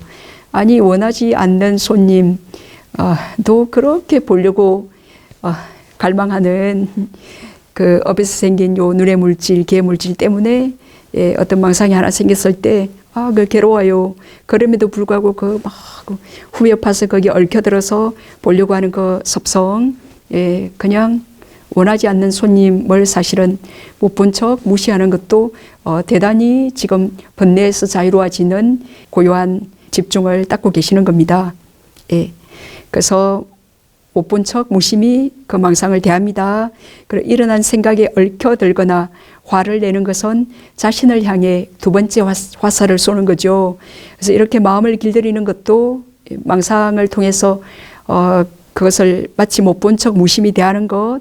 S1: 아니 원하지 않는 손님 도 그렇게 보려고 갈망하는 그 업에서 생긴 요 눈의 물질, 개의 물질 때문에 어떤 망상이 하나 생겼을 때 그 괴로워요. 그럼에도 불구하고 막 후벼 파서 거기 얽혀들어서 보려고 하는 그 섭성, 그냥 원하지 않는 손님을 사실은 못 본 척 무시하는 것도 대단히 지금 번뇌에서 자유로워지는 고요한 집중을 닦고 계시는 겁니다. 예. 그래서 못 본 척 무심히 그 망상을 대합니다. 그리고 일어난 생각에 얽혀들거나 화를 내는 것은 자신을 향해 두 번째 화살을 쏘는 거죠. 그래서 이렇게 마음을 길들이는 것도 망상을 통해서 그것을 마치 못 본 척 무심히 대하는 것,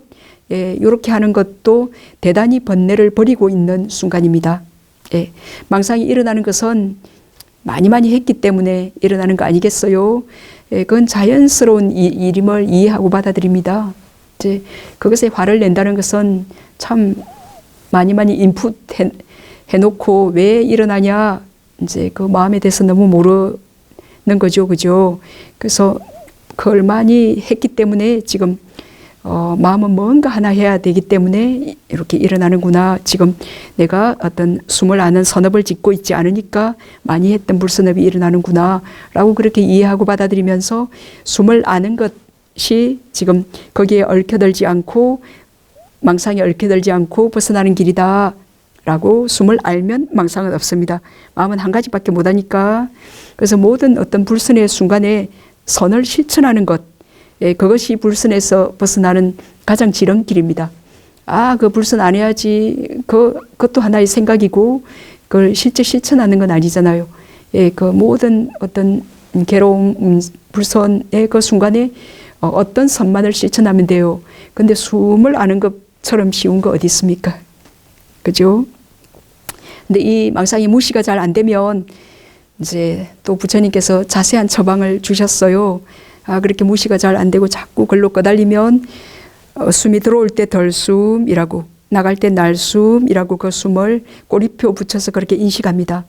S1: 이렇게 하는 것도 대단히 번뇌를 버리고 있는 순간입니다. 예, 망상이 일어나는 것은 많이 했기 때문에 일어나는 거 아니겠어요? 예, 그건 자연스러운 일임을 이해하고 받아들입니다. 이제 그것에 화를 낸다는 것은 참 많이 인풋 해놓고 왜 일어나냐, 이제 그 마음에 대해서 너무 모르는 거죠, 그죠? 그래서 그걸 많이 했기 때문에 지금 마음은 뭔가 하나 해야 되기 때문에 이렇게 일어나는구나. 지금 내가 어떤 숨을 아는 선업을 짓고 있지 않으니까 많이 했던 불선업이 일어나는구나 라고 그렇게 이해하고 받아들이면서 숨을 아는 것이 지금 거기에 얽혀들지 않고 망상에 얽혀들지 않고 벗어나는 길이다 라고 숨을 알면 망상은 없습니다. 마음은 한 가지밖에 못하니까. 그래서 모든 어떤 불선의 순간에 선을 실천하는 것, 그것이 불선에서 벗어나는 가장 지름길입니다. 그 불선 안 해야지. 그것도 하나의 생각이고, 그걸 실제 실천하는 건 아니잖아요. 그 모든 어떤 괴로움, 불선의 그 순간에 어떤 선만을 실천하면 돼요. 근데 숨을 아는 것처럼 쉬운 거 어디 있습니까? 그죠? 근데 이 망상이 무시가 잘 안 되면, 이제 또 부처님께서 자세한 처방을 주셨어요. 그렇게 무시가 잘 안 되고 자꾸 글로 꺼달리면 숨이 들어올 때 덜숨이라고, 나갈 때 날숨이라고 그 숨을 꼬리표 붙여서 그렇게 인식합니다.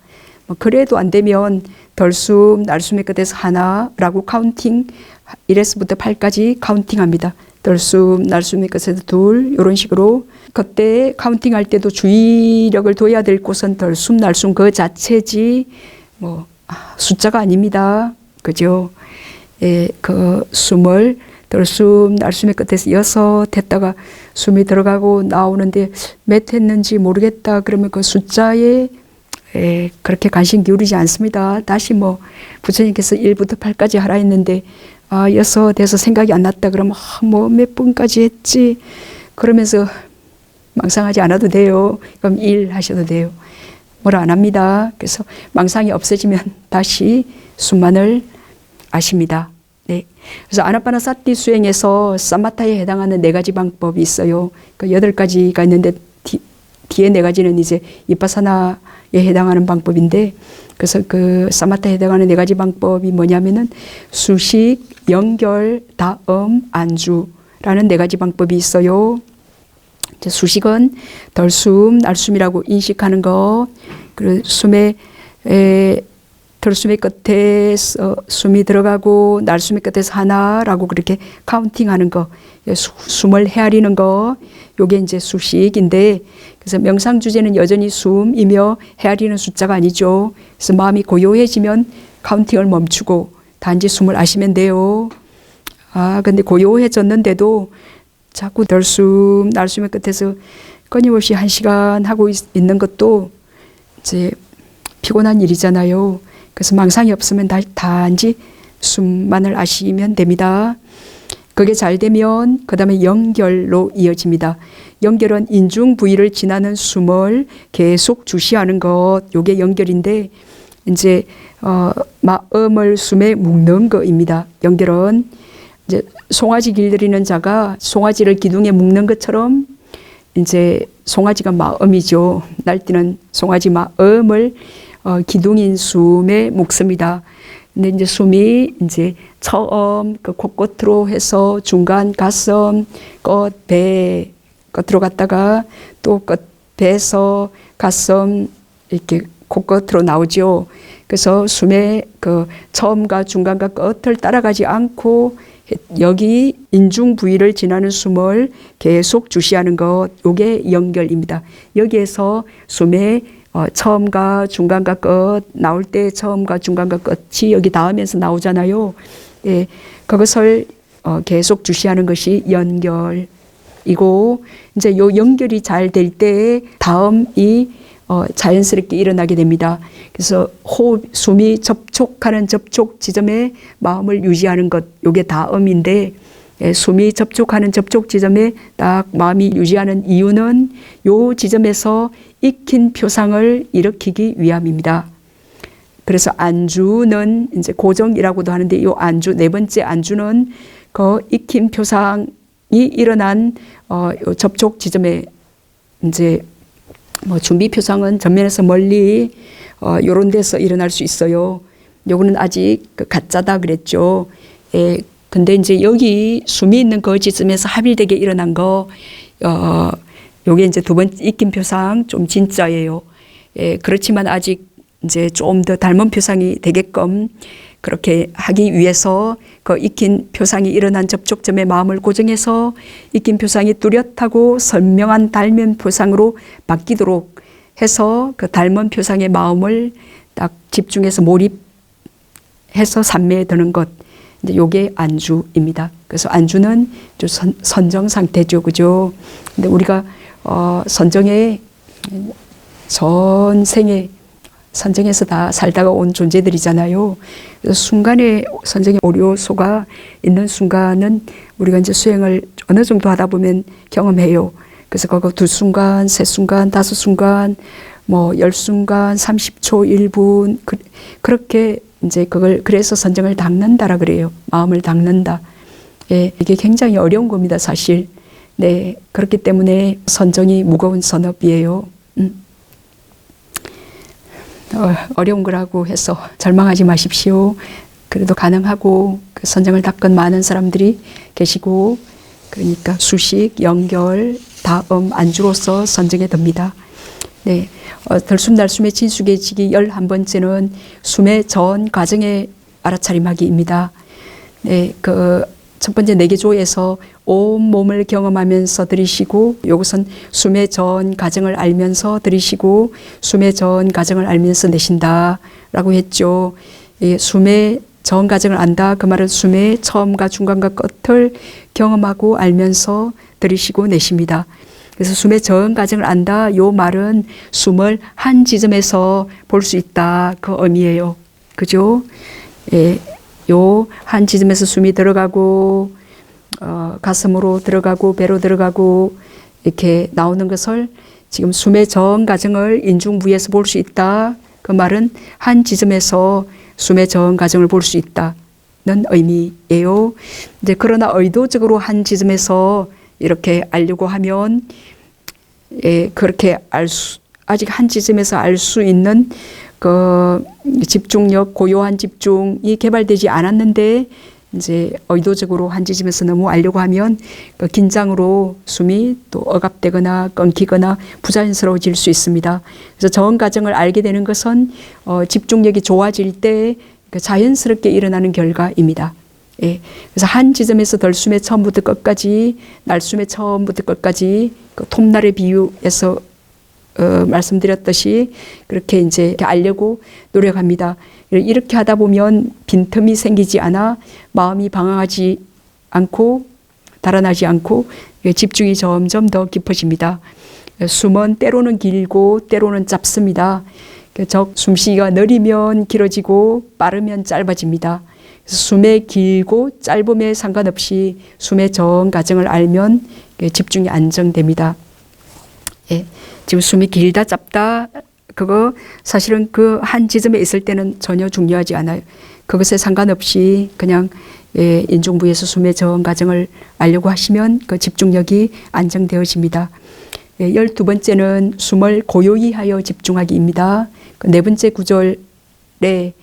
S1: 그래도 안 되면 덜숨, 날숨의 끝에서 하나라고 카운팅, 1에서부터 8까지 카운팅합니다. 덜숨, 날숨의 끝에서 둘, 이런 식으로. 그때 카운팅할 때도 주의력을 둬야 될 곳은 덜숨, 날숨 그 자체지 숫자가 아닙니다. 그죠? 그 숨을 덜숨, 날숨의 끝에서 6 했다가 숨이 들어가고 나오는데 몇 했는지 모르겠다. 그러면 그 숫자에 그렇게 관심 기울이지 않습니다. 다시 부처님께서 1부터 8까지 하라 했는데 6 해서 생각이 안 났다. 그러면 몇 분까지 했지. 그러면서 망상하지 않아도 돼요. 그럼 1 하셔도 돼요. 뭐라 안 합니다. 그래서 망상이 없어지면 다시 숨만을 아십니다. 네. 그래서 아나파나사티 수행에서 사마타에 해당하는 4가지 방법이 있어요. 그 8가지가 있는데 뒤에 4가지는 이제 이파사나에 해당하는 방법인데, 그래서 그 사마타에 해당하는 4가지 방법이 뭐냐면은 수식, 연결, 다음, 안주라는 4가지 방법이 있어요. 이제 수식은 덜숨, 날숨이라고 인식하는 것, 그리고 덜숨의 끝에서 숨이 들어가고 날숨의 끝에서 하나라고 그렇게 카운팅하는 거, 숨을 헤아리는 거, 요게 이제 수식인데, 그래서 명상 주제는 여전히 숨이며 헤아리는 숫자가 아니죠. 그래서 마음이 고요해지면 카운팅을 멈추고 단지 숨을 아시면 돼요. 근데 고요해졌는데도 자꾸 덜숨, 날숨의 끝에서 끊임없이 1시간 하고 있는 것도 이제 피곤한 일이잖아요. 그래서 망상이 없으면 단지 숨만을 아시면 됩니다. 그게 잘 되면 그 다음에 연결로 이어집니다. 연결은 인중 부위를 지나는 숨을 계속 주시하는 것, 요게 연결인데 이제 마음을 숨에 묶는 것입니다. 연결은 이제 송아지 길들이는 자가 송아지를 기둥에 묶는 것처럼 이제 송아지가 마음이죠. 날뛰는 송아지 마음을 기둥인 숨에 묶습니다. 근데 이제 숨이 이제 처음 그 코끝으로 해서 중간 가슴, 끝, 배 끝으로 갔다가 또 끝, 배에서 가슴 이렇게 코끝으로 나오죠. 그래서 숨의 그 처음과 중간과 끝을 따라가지 않고 여기 인중 부위를 지나는 숨을 계속 주시하는 것, 요게 연결입니다. 여기에서 숨의 처음과 중간과 끝 나올 때 처음과 중간과 끝이 여기 닿으면서 나오잖아요. 그것을 계속 주시하는 것이 연결이고, 이제 요 연결이 잘 될 때 다음이 자연스럽게 일어나게 됩니다. 그래서 숨이 접촉하는 접촉 지점에 마음을 유지하는 것, 요게 다음인데, 숨이 접촉하는 접촉 지점에 딱 마음이 유지하는 이유는 요 지점에서 익힌 표상을 일으키기 위함입니다. 그래서 안주는 이제 고정이라고도 하는데, 요 안주, 네 번째 안주는 그 익힌 표상이 일어난 요 접촉 지점에 이제 뭐 준비 표상은 전면에서 멀리 요런 데서 일어날 수 있어요. 요거는 아직 가짜다 그랬죠. 근데 이제 여기 숨이 있는 그 지점에서 합일되게 일어난 거, 요게 이제 두 번째 익힌 표상 좀 진짜예요. 그렇지만 아직 이제 좀 더 닮은 표상이 되게끔 그렇게 하기 위해서 그 익힌 표상이 일어난 접촉점에 마음을 고정해서 익힌 표상이 뚜렷하고 선명한 닮은 표상으로 바뀌도록 해서 그 닮은 표상의 마음을 딱 집중해서 몰입해서 삼매에 드는 것. 이제 요게 안주입니다. 그래서 안주는 좀 선정 상태죠. 그죠? 근데 우리가, 선정에 전생에 선정에서 다 살다가 온 존재들이잖아요. 그래서 순간에 선정의 오류소가 있는 순간은 우리가 이제 수행을 어느 정도 하다 보면 경험해요. 그래서 그거 2순간, 3순간, 5순간, 뭐 10순간, 30초, 1분, 그렇게 이제 그걸 그래서 선정을 닦는다라 그래요. 마음을 닦는다. 이게 굉장히 어려운 겁니다, 사실. 네, 그렇기 때문에 선정이 무거운 선업이에요. 어려운 거라고 해서 절망하지 마십시오. 그래도 가능하고 그 선정을 닦은 많은 사람들이 계시고, 그러니까 수식, 연결, 다음, 안주로서 선정에 듭니다. 네, 들숨날숨의 진수계지기 11번째는 숨의 전 과정의 알아차림하기입니다. 네, 첫 번째 내계조에서 온 몸을 경험하면서 들이쉬고, 요것은 숨의 전 과정을 알면서 들이쉬고 숨의 전 과정을 알면서 내쉰다 라고 했죠. 숨의 전 과정을 안다, 그 말은 숨의 처음과 중간과 끝을 경험하고 알면서 들이쉬고 내쉽니다. 그래서 숨의 전 과정을 안다, 요 말은 숨을 한 지점에서 볼 수 있다, 그 의미예요. 그죠? 요 한 지점에서 숨이 들어가고 가슴으로 들어가고 배로 들어가고 이렇게 나오는 것을 지금 숨의 전 과정을 인중부에서 볼 수 있다. 그 말은 한 지점에서 숨의 전 과정을 볼 수 있다는 의미예요. 이제 그러나 의도적으로 한 지점에서 이렇게 알려고 하면 그렇게 아직 한 지점에서 알 수 있는 그 집중력, 고요한 집중이 개발되지 않았는데 이제 의도적으로 한 지점에서 너무 알려고 하면 그 긴장으로 숨이 또 억압되거나 끊기거나 부자연스러워질 수 있습니다. 그래서 전 과정을 알게 되는 것은 집중력이 좋아질 때 자연스럽게 일어나는 결과입니다. 그래서 한 지점에서 덜숨의 처음부터 끝까지, 날숨의 처음부터 끝까지 그 톱날의 비유에서 말씀드렸듯이 그렇게 이제 알려고 노력합니다. 이렇게 하다 보면 빈틈이 생기지 않아 마음이 방황하지 않고 달아나지 않고 집중이 점점 더 깊어집니다. 숨은 때로는 길고 때로는 짧습니다. 즉 숨쉬기가 느리면 길어지고 빠르면 짧아집니다. 그래서 숨의 길고 짧음에 상관없이 숨의 전 과정을 알면 집중이 안정됩니다. 지금 숨이 길다 짧다 그거 사실은 그 한 지점에 있을 때는 전혀 중요하지 않아요. 그것에 상관없이 그냥 인중부에서 숨의 전 과정을 알려고 하시면 그 집중력이 안정되어집니다. 12번째는 숨을 고요히 하여 집중하기입니다. 그 네 번째 구절에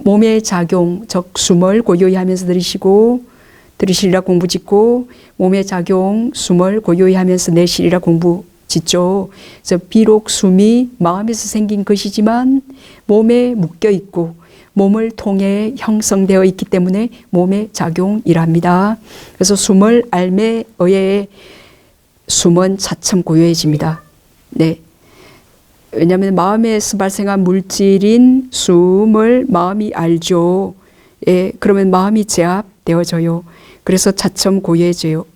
S1: 몸의 작용, 즉 숨을 고요히 하면서 들이쉬리라 공부 짓고, 몸의 작용, 숨을 고요히 하면서 내쉬리라 공부 짓죠. 그래서 비록 숨이 마음에서 생긴 것이지만 몸에 묶여 있고 몸을 통해 형성되어 있기 때문에 몸의 작용이랍니다. 그래서 숨을 알매 의해 숨은 차츰 고요해집니다. 네. 왜냐하면 마음에서 발생한 물질인 숨을 마음이 알죠. 그러면 마음이 제압되어져요. 그래서 차츰 고요해져요.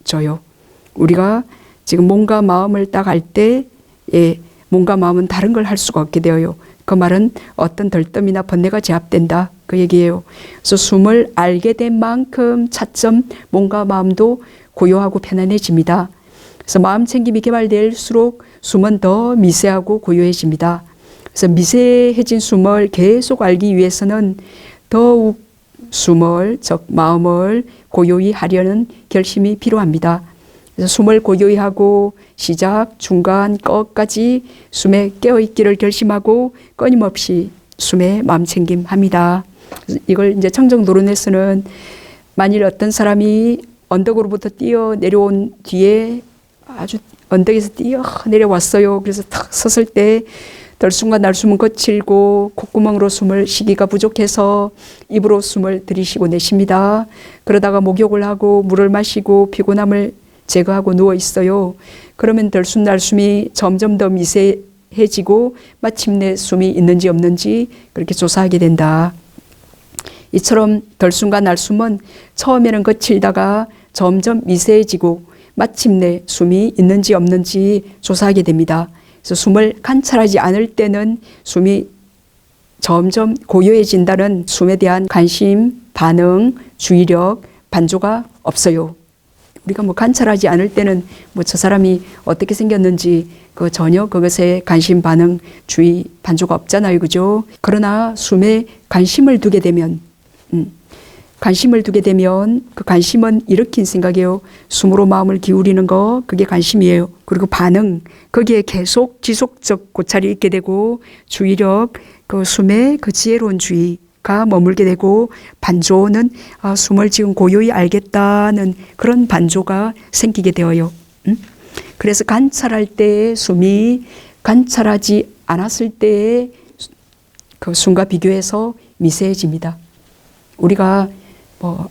S1: 우리가 지금 몸과 마음을 딱 알 때 몸과 마음은 다른 걸 할 수가 없게 되어요. 그 말은 어떤 덜뜸이나 번뇌가 제압된다 그 얘기예요. 그래서 숨을 알게 된 만큼 차츰 몸과 마음도 고요하고 편안해집니다. 그래서 마음 챙김이 개발될수록 숨은 더 미세하고 고요해집니다. 그래서 미세해진 숨을 계속 알기 위해서는 더욱 숨을, 즉 마음을 고요히 하려는 결심이 필요합니다. 그래서 숨을 고요히 하고 시작, 중간, 끝까지 숨에 깨어있기를 결심하고 끊임없이 숨에 마음챙김합니다. 이걸 이제 청정노론에서는 만일 어떤 사람이 언덕으로부터 뛰어 내려온 뒤에 아주 언덕에서 뛰어 내려왔어요. 그래서 탁 섰을 때 들숨과 날숨은 거칠고 콧구멍으로 숨을 쉬기가 부족해서 입으로 숨을 들이쉬고 내쉽니다. 그러다가 목욕을 하고 물을 마시고 피곤함을 제거하고 누워 있어요. 그러면 들숨 날숨이 점점 더 미세해지고 마침내 숨이 있는지 없는지 그렇게 조사하게 된다. 이처럼 들숨과 날숨은 처음에는 거칠다가 점점 미세해지고 마침내 숨이 있는지 없는지 조사하게 됩니다. 그래서 숨을 관찰하지 않을 때는 숨이 점점 고요해진다는 숨에 대한 관심, 반응, 주의력, 반조가 없어요. 우리가 뭐 관찰하지 않을 때는 뭐 저 사람이 어떻게 생겼는지 그 전혀 그것에 관심, 반응, 주의, 반조가 없잖아요. 그죠? 그러나 숨에 관심을 두게 되면 그 관심은 일으킨 생각이에요. 숨으로 마음을 기울이는 거 그게 관심이에요. 그리고 반응 거기에 계속 지속적 고찰이 있게 되고 주의력 그 숨에 그 지혜로운 주의가 머물게 되고 반조는 숨을 지금 고요히 알겠다는 그런 반조가 생기게 되어요. 그래서 관찰할 때 숨이 관찰하지 않았을 때의 그 숨과 비교해서 미세해집니다. 우리가 뭐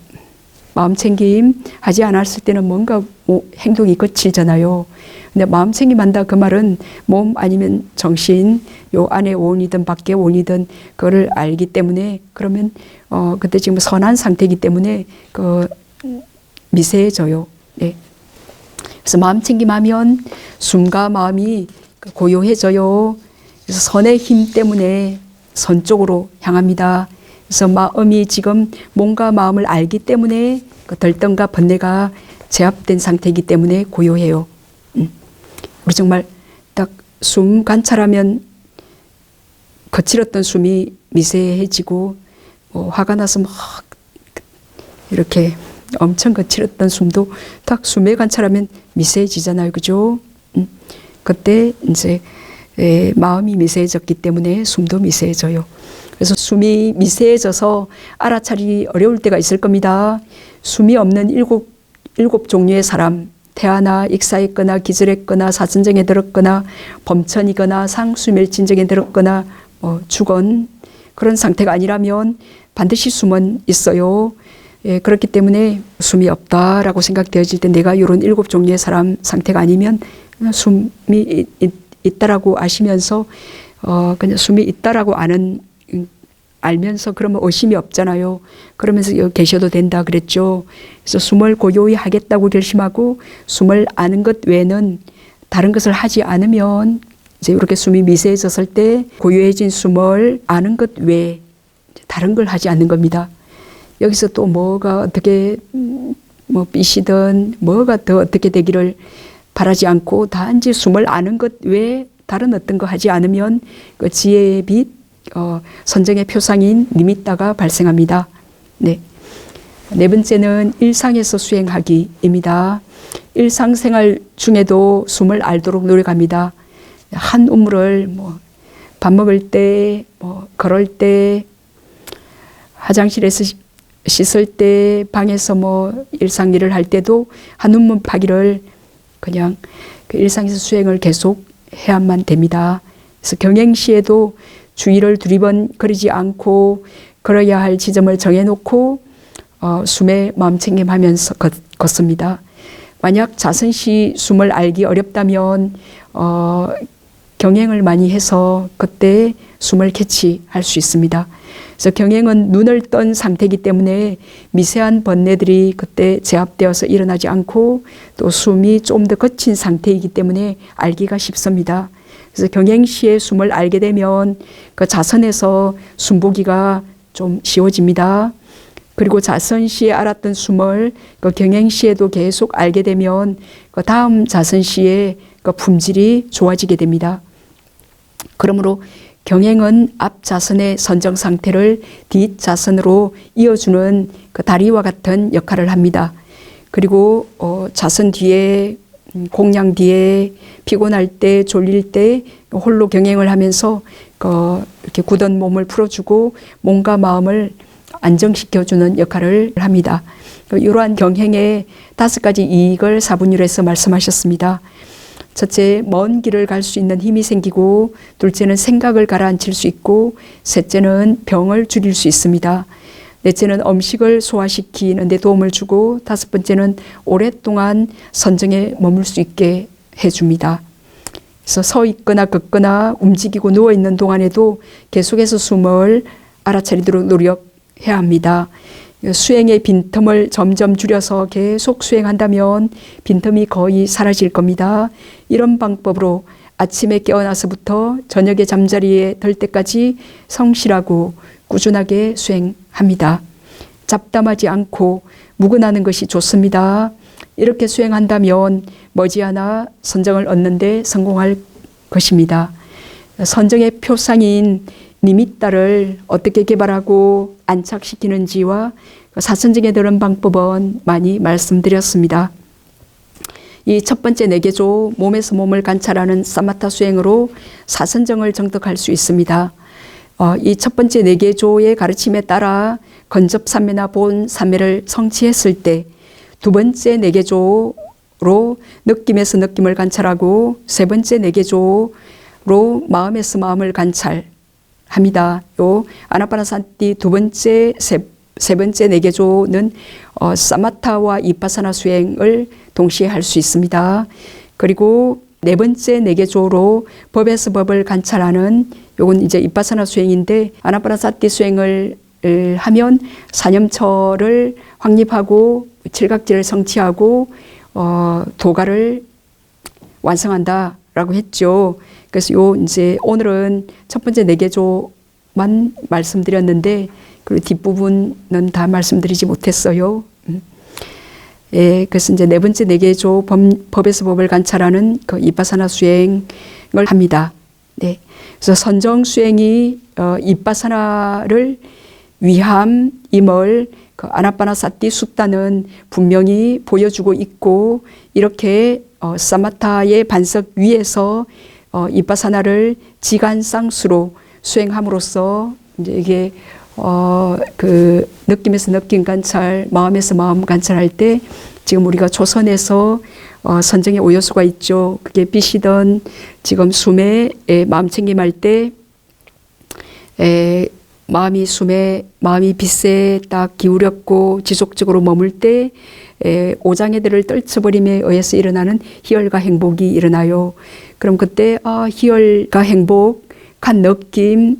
S1: 마음챙김 하지 않았을 때는 뭔가 행동이 거칠잖아요. 근데 마음챙김 한다 그 말은 몸 아니면 정신 요 안에 원이든 밖에 원이든 그거를 알기 때문에 그러면 그때 지금 선한 상태이기 때문에 그 미세해져요. 네. 그래서 마음챙김하면 숨과 마음이 고요해져요. 그래서 선의 힘 때문에 선 쪽으로 향합니다. 그래서 마음이 지금 몸과 마음을 알기 때문에 그 덜뜸과 번뇌가 제압된 상태이기 때문에 고요해요. 우리 정말 딱 숨 관찰하면 거칠었던 숨이 미세해지고 화가 나서 막 이렇게 엄청 거칠었던 숨도 딱 숨에 관찰하면 미세해지잖아요. 그죠? 그때 이제 마음이 미세해졌기 때문에 숨도 미세해져요. 그래서 숨이 미세해져서 알아차리기 어려울 때가 있을 겁니다. 숨이 없는 일곱 종류의 사람, 태아나 익사했거나 기절했거나 사선정에 들었거나 범천이거나 상수멸진정에 들었거나 죽은 그런 상태가 아니라면 반드시 숨은 있어요. 예, 그렇기 때문에 숨이 없다라고 생각되어질 때 내가 이런 7종류의 사람 상태가 아니면 숨이 있다라고 아시면서 그냥 숨이 있다라고 알면서 그러면 의심이 없잖아요. 그러면서 여기 계셔도 된다 그랬죠. 그래서 숨을 고요히 하겠다고 결심하고 숨을 아는 것 외에는 다른 것을 하지 않으면 이제 이렇게 숨이 미세해졌을 때 고요해진 숨을 아는 것 외에 다른 걸 하지 않는 겁니다. 여기서 또 뭐가 어떻게 삐시든 뭐가 더 어떻게 되기를 바라지 않고 단지 숨을 아는 것 외에 다른 어떤 거 하지 않으면 그 지혜의 빛 선정의 표상인 니미따가 발생합니다. 네. 네 번째는 일상에서 수행하기입니다. 일상생활 중에도 숨을 알도록 노력합니다. 한 우물을 밥 먹을 때, 걸을 때, 화장실에서 씻을 때, 방에서 일상 일을 할 때도 한 우물 파기를 그냥 그 일상에서 수행을 계속 해야만 됩니다. 그래서 경행 시에도 주의를 두리번거리지 않고 걸어야 할 지점을 정해놓고 숨에 마음챙김하면서 걷습니다. 만약 자선시 숨을 알기 어렵다면 경행을 많이 해서 그때 숨을 캐치할 수 있습니다. 그래서 경행은 눈을 뜬 상태이기 때문에 미세한 번뇌들이 그때 제압되어서 일어나지 않고 또 숨이 좀 더 거친 상태이기 때문에 알기가 쉽습니다. 그래서 경행시의 숨을 알게 되면 그 자선에서 숨보기가 좀 쉬워집니다. 그리고 자선시에 알았던 숨을 그 경행시에도 계속 알게 되면 그 다음 자선시의 그 품질이 좋아지게 됩니다. 그러므로 경행은 앞 자선의 선정 상태를 뒷 자선으로 이어주는 그 다리와 같은 역할을 합니다. 그리고 자선 뒤에 공양 뒤에 피곤할 때 졸릴 때 홀로 경행을 하면서 이렇게 굳은 몸을 풀어주고 몸과 마음을 안정시켜주는 역할을 합니다. 이러한 경행의 5가지 이익을 사분율에서 말씀하셨습니다. 첫째, 먼 길을 갈 수 있는 힘이 생기고, 둘째는 생각을 가라앉힐 수 있고, 셋째는 병을 줄일 수 있습니다. 넷째는 음식을 소화시키는 데 도움을 주고, 5번째는 오랫동안 선정에 머물 수 있게 해줍니다. 그래서 서 있거나 걷거나 움직이고 누워있는 동안에도 계속해서 숨을 알아차리도록 노력해야 합니다. 수행의 빈틈을 점점 줄여서 계속 수행한다면 빈틈이 거의 사라질 겁니다. 이런 방법으로 아침에 깨어나서부터 저녁에 잠자리에 들 때까지 성실하고 꾸준하게 수행합니다. 잡담하지 않고 묵은하는 것이 좋습니다. 이렇게 수행한다면 머지않아 선정을 얻는 데 성공할 것입니다. 선정의 표상인 니미따를 어떻게 개발하고 안착시키는지와 사선정에 들은 방법은 많이 말씀드렸습니다. 이 첫 번째 4개조 몸에서 몸을 관찰하는 사마타 수행으로 사선정을 정득할 수 있습니다. 이 첫 번째 4개조의 가르침에 따라 건접삼매나 본삼매를 성취했을 때 두 번째 4개조로 느낌에서 느낌을 관찰하고 세 번째 4개조로 마음에서 마음을 관찰합니다. 요 아나파나사티 두 번째, 세 번째 4개조는 사마타와 이파사나 수행을 동시에 할 수 있습니다. 그리고 네 번째 4개조로 법에서 법을 관찰하는 요건 이제 이파사나 수행인데, 아나파나사티 수행을 하면 사념처를 확립하고 칠각지를 성취하고 도가를 완성한다라고 했죠. 그래서 이제 오늘은 첫 번째 4개조만 말씀드렸는데, 그리고 뒷부분은 다 말씀드리지 못했어요. 예, 그래서 이제 네 번째 4개조 법에서 법을 관찰하는 그 이파사나 수행을 합니다. 네. 그래서 선정 수행이 이파사나를 위함임을 그 아나파나사티 숫다는 분명히 보여주고 있고, 이렇게 사마타의 반석 위에서 이파사나를 지간상수로 수행함으로써 이제 이게 그 느낌에서 느낌 관찰, 마음에서 마음 관찰할 때 지금 우리가 조선에서 선정의 5요소가 있죠. 그게 빛이든 지금 숨에 마음 챙김할 때 마음이 숨에, 마음이 빛에 딱 기울였고 지속적으로 머물 때 오장애들을 떨쳐버림에 의해서 일어나는 희열과 행복이 일어나요. 그럼 그때 희열과 행복한 느낌,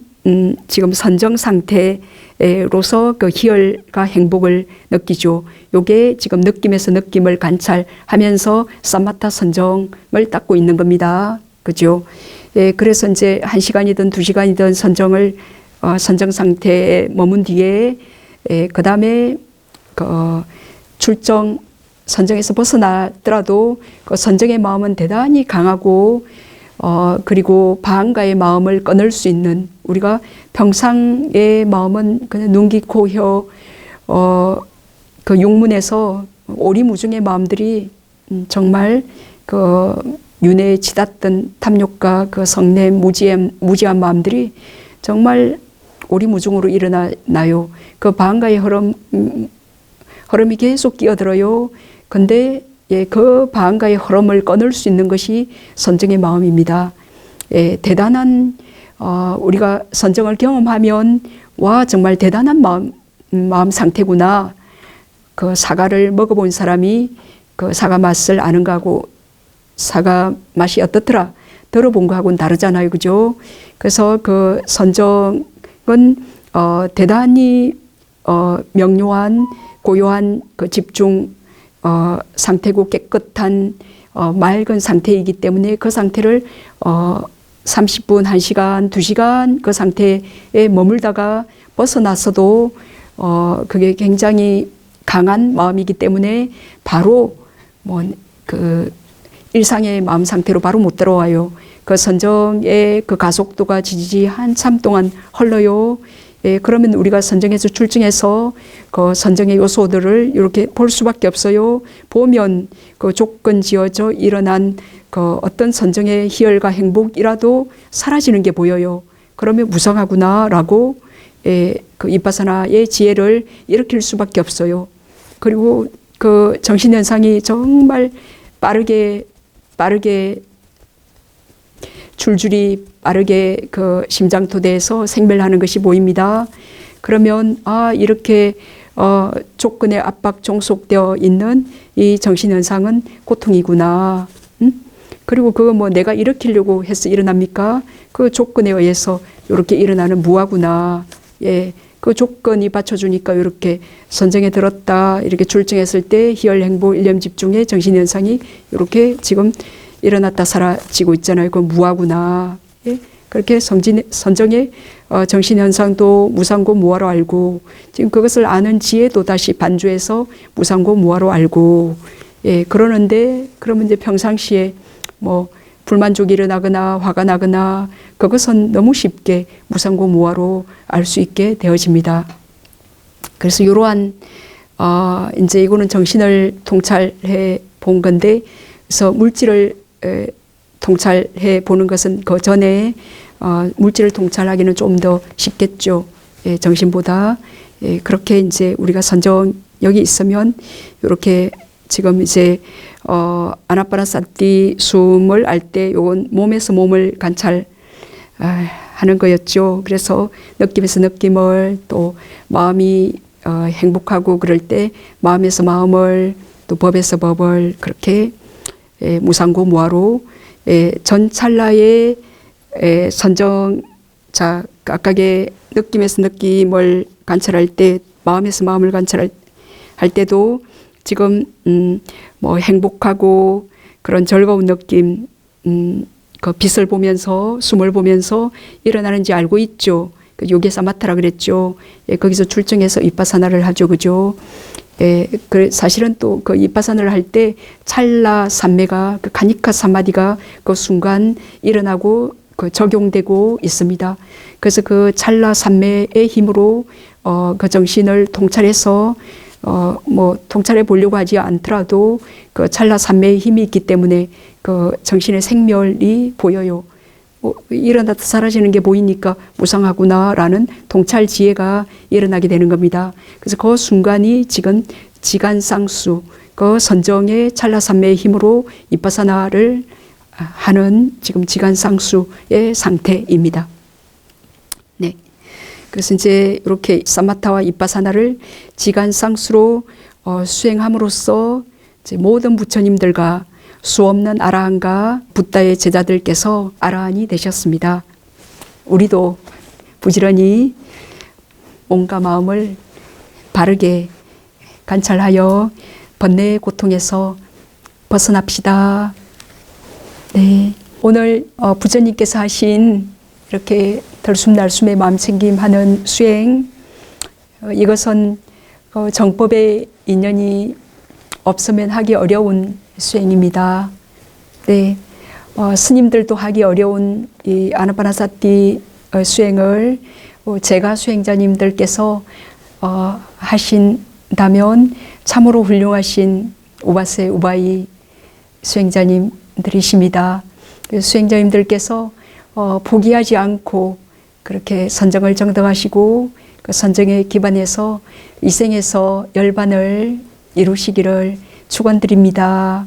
S1: 지금 선정 상태로서 그 희열과 행복을 느끼죠. 요게 지금 느낌에서 느낌을 관찰하면서 사마타 선정을 닦고 있는 겁니다. 그죠? 그래서 이제 1시간이든 2시간이든 선정 상태에 머문 뒤에 그 다음에 출정 선정에서 벗어나더라도 그 선정의 마음은 대단히 강하고 그리고 바한가의 마음을 끊을 수 있는, 우리가 평상의 마음은 그냥 눈, 귀, 코, 혀 그 육문에서 오리무중의 마음들이 정말 그 윤회에 치닫던 탐욕과 그 성냄, 무지한 마음들이 정말 오리무중으로 일어나요. 그 바한가의 흐름이 계속 끼어들어요. 근데 그 바한가의 흐름을 끊을 수 있는 것이 선정의 마음입니다. 대단한 우리가 선정을 경험하면 와 정말 대단한 마음 상태구나. 그 사과를 먹어본 사람이 그 사과 맛을 아는 거하고 사과 맛이 어떻더라 들어본 거하고는 다르잖아요, 그죠? 그래서 그 선정은 대단히 명료한 고요한 그 집중 상태고 깨끗한 맑은 상태이기 때문에 그 상태를 30분, 1시간, 2시간 그 상태에 머물다가 벗어났어도 그게 굉장히 강한 마음이기 때문에 바로 그 일상의 마음 상태로 바로 못 들어와요. 그 선정의 그 가속도가 지지지 한참 동안 흘러요. 예, 그러면 우리가 선정에서 출증해서 그 선정의 요소들을 이렇게 볼 수밖에 없어요. 보면 그 조건 지어져 일어난 그 어떤 선정의 희열과 행복이라도 사라지는 게 보여요. 그러면 무상하구나라고 그 이빠사나의 지혜를 일으킬 수밖에 없어요. 그리고 그 정신현상이 정말 빠르게 줄줄이 빠르게 그 심장토대에서 생멸하는 것이 보입니다. 그러면 이렇게 조건에 압박 종속되어 있는 이 정신현상은 고통이구나. 그리고 그거 뭐 내가 일으키려고 해서 일어납니까? 그 조건에 의해서 이렇게 일어나는 무아구나. 예, 그 조건이 받쳐주니까 이렇게 선정에 들었다 이렇게 출정했을 때 희열, 행복, 일념 집중의 정신현상이 이렇게 지금 일어났다 사라지고 있잖아요. 그건 무아구나. 예? 그렇게 선정의 정신현상도 무상고 무아로 알고 지금 그것을 아는 지혜도 다시 반주해서 무상고 무아로 알고 예, 그러는데 그러면 이제 평상시에 뭐 불만족이 일어나거나 화가 나거나 그것은 너무 쉽게 무상고 무아로 알 수 있게 되어집니다. 그래서 이러한 이제 이거는 정신을 통찰해 본 건데 그래서 물질을 통찰해 보는 것은 그 전에 물질을 통찰하기는 좀 더 쉽겠죠. 예, 정신보다. 예, 그렇게 이제 우리가 선정력이 있으면 이렇게 지금 이제 아나파나사티 숨을 알 때 요건 몸에서 몸을 관찰하는 거였죠. 그래서 느낌에서 느낌을 또 마음이 행복하고 그럴 때 마음에서 마음을 또 법에서 법을 그렇게 무상고 무아로 전 찰나의 선정자 각각의 느낌에서 느낌을 관찰할 때 마음에서 마음을 관찰할 때도 지금 뭐 행복하고 그런 즐거운 느낌 그 빛을 보면서 숨을 보면서 일어나는지 알고 있죠. 그 요게 사마타라 그랬죠. 예, 거기서 출정해서 이빠사나를 하죠. 그죠? 예, 그 사실은 또 그 이빠사나를 할 때 찰나 삼매가 그 가니카 사마디가 그 순간 일어나고 그 적용되고 있습니다. 그래서 그 찰나 삼매의 힘으로 그 정신을 통찰해서 뭐 통찰해 보려고 하지 않더라도 그 찰나 삼매의 힘이 있기 때문에 그 정신의 생멸이 보여요. 일어나다 사라지는 게 보이니까 무상하구나라는 통찰 지혜가 일어나게 되는 겁니다. 그래서 그 순간이 지금 지간상수, 그 선정의 찰나 삼매의 힘으로 이빠사나를 하는 지금 지간상수의 상태입니다. 네. 그래서 이제 이렇게 사마타와 이빠사나를 지간상수로 수행함으로써 이제 모든 부처님들과 수없는 아라한과 붓다의 제자들께서 아라한이 되셨습니다. 우리도 부지런히 몸과 마음을 바르게 관찰하여 번뇌의 고통에서 벗어납시다. 네, 오늘 부처님께서 하신 이렇게 들숨날숨의 마음챙김하는 수행, 이것은 정법의 인연이 없으면 하기 어려운 수행입니다. 네, 스님들도 하기 어려운 이 아나파나사티 수행을 제가 수행자님들께서 하신다면 참으로 훌륭하신 우바세 우바이 수행자님들이십니다. 수행자님들께서 포기하지 않고 그렇게 선정을 정등하시고 그 선정에 기반해서 이생에서 열반을 이루시기를 축원드립니다.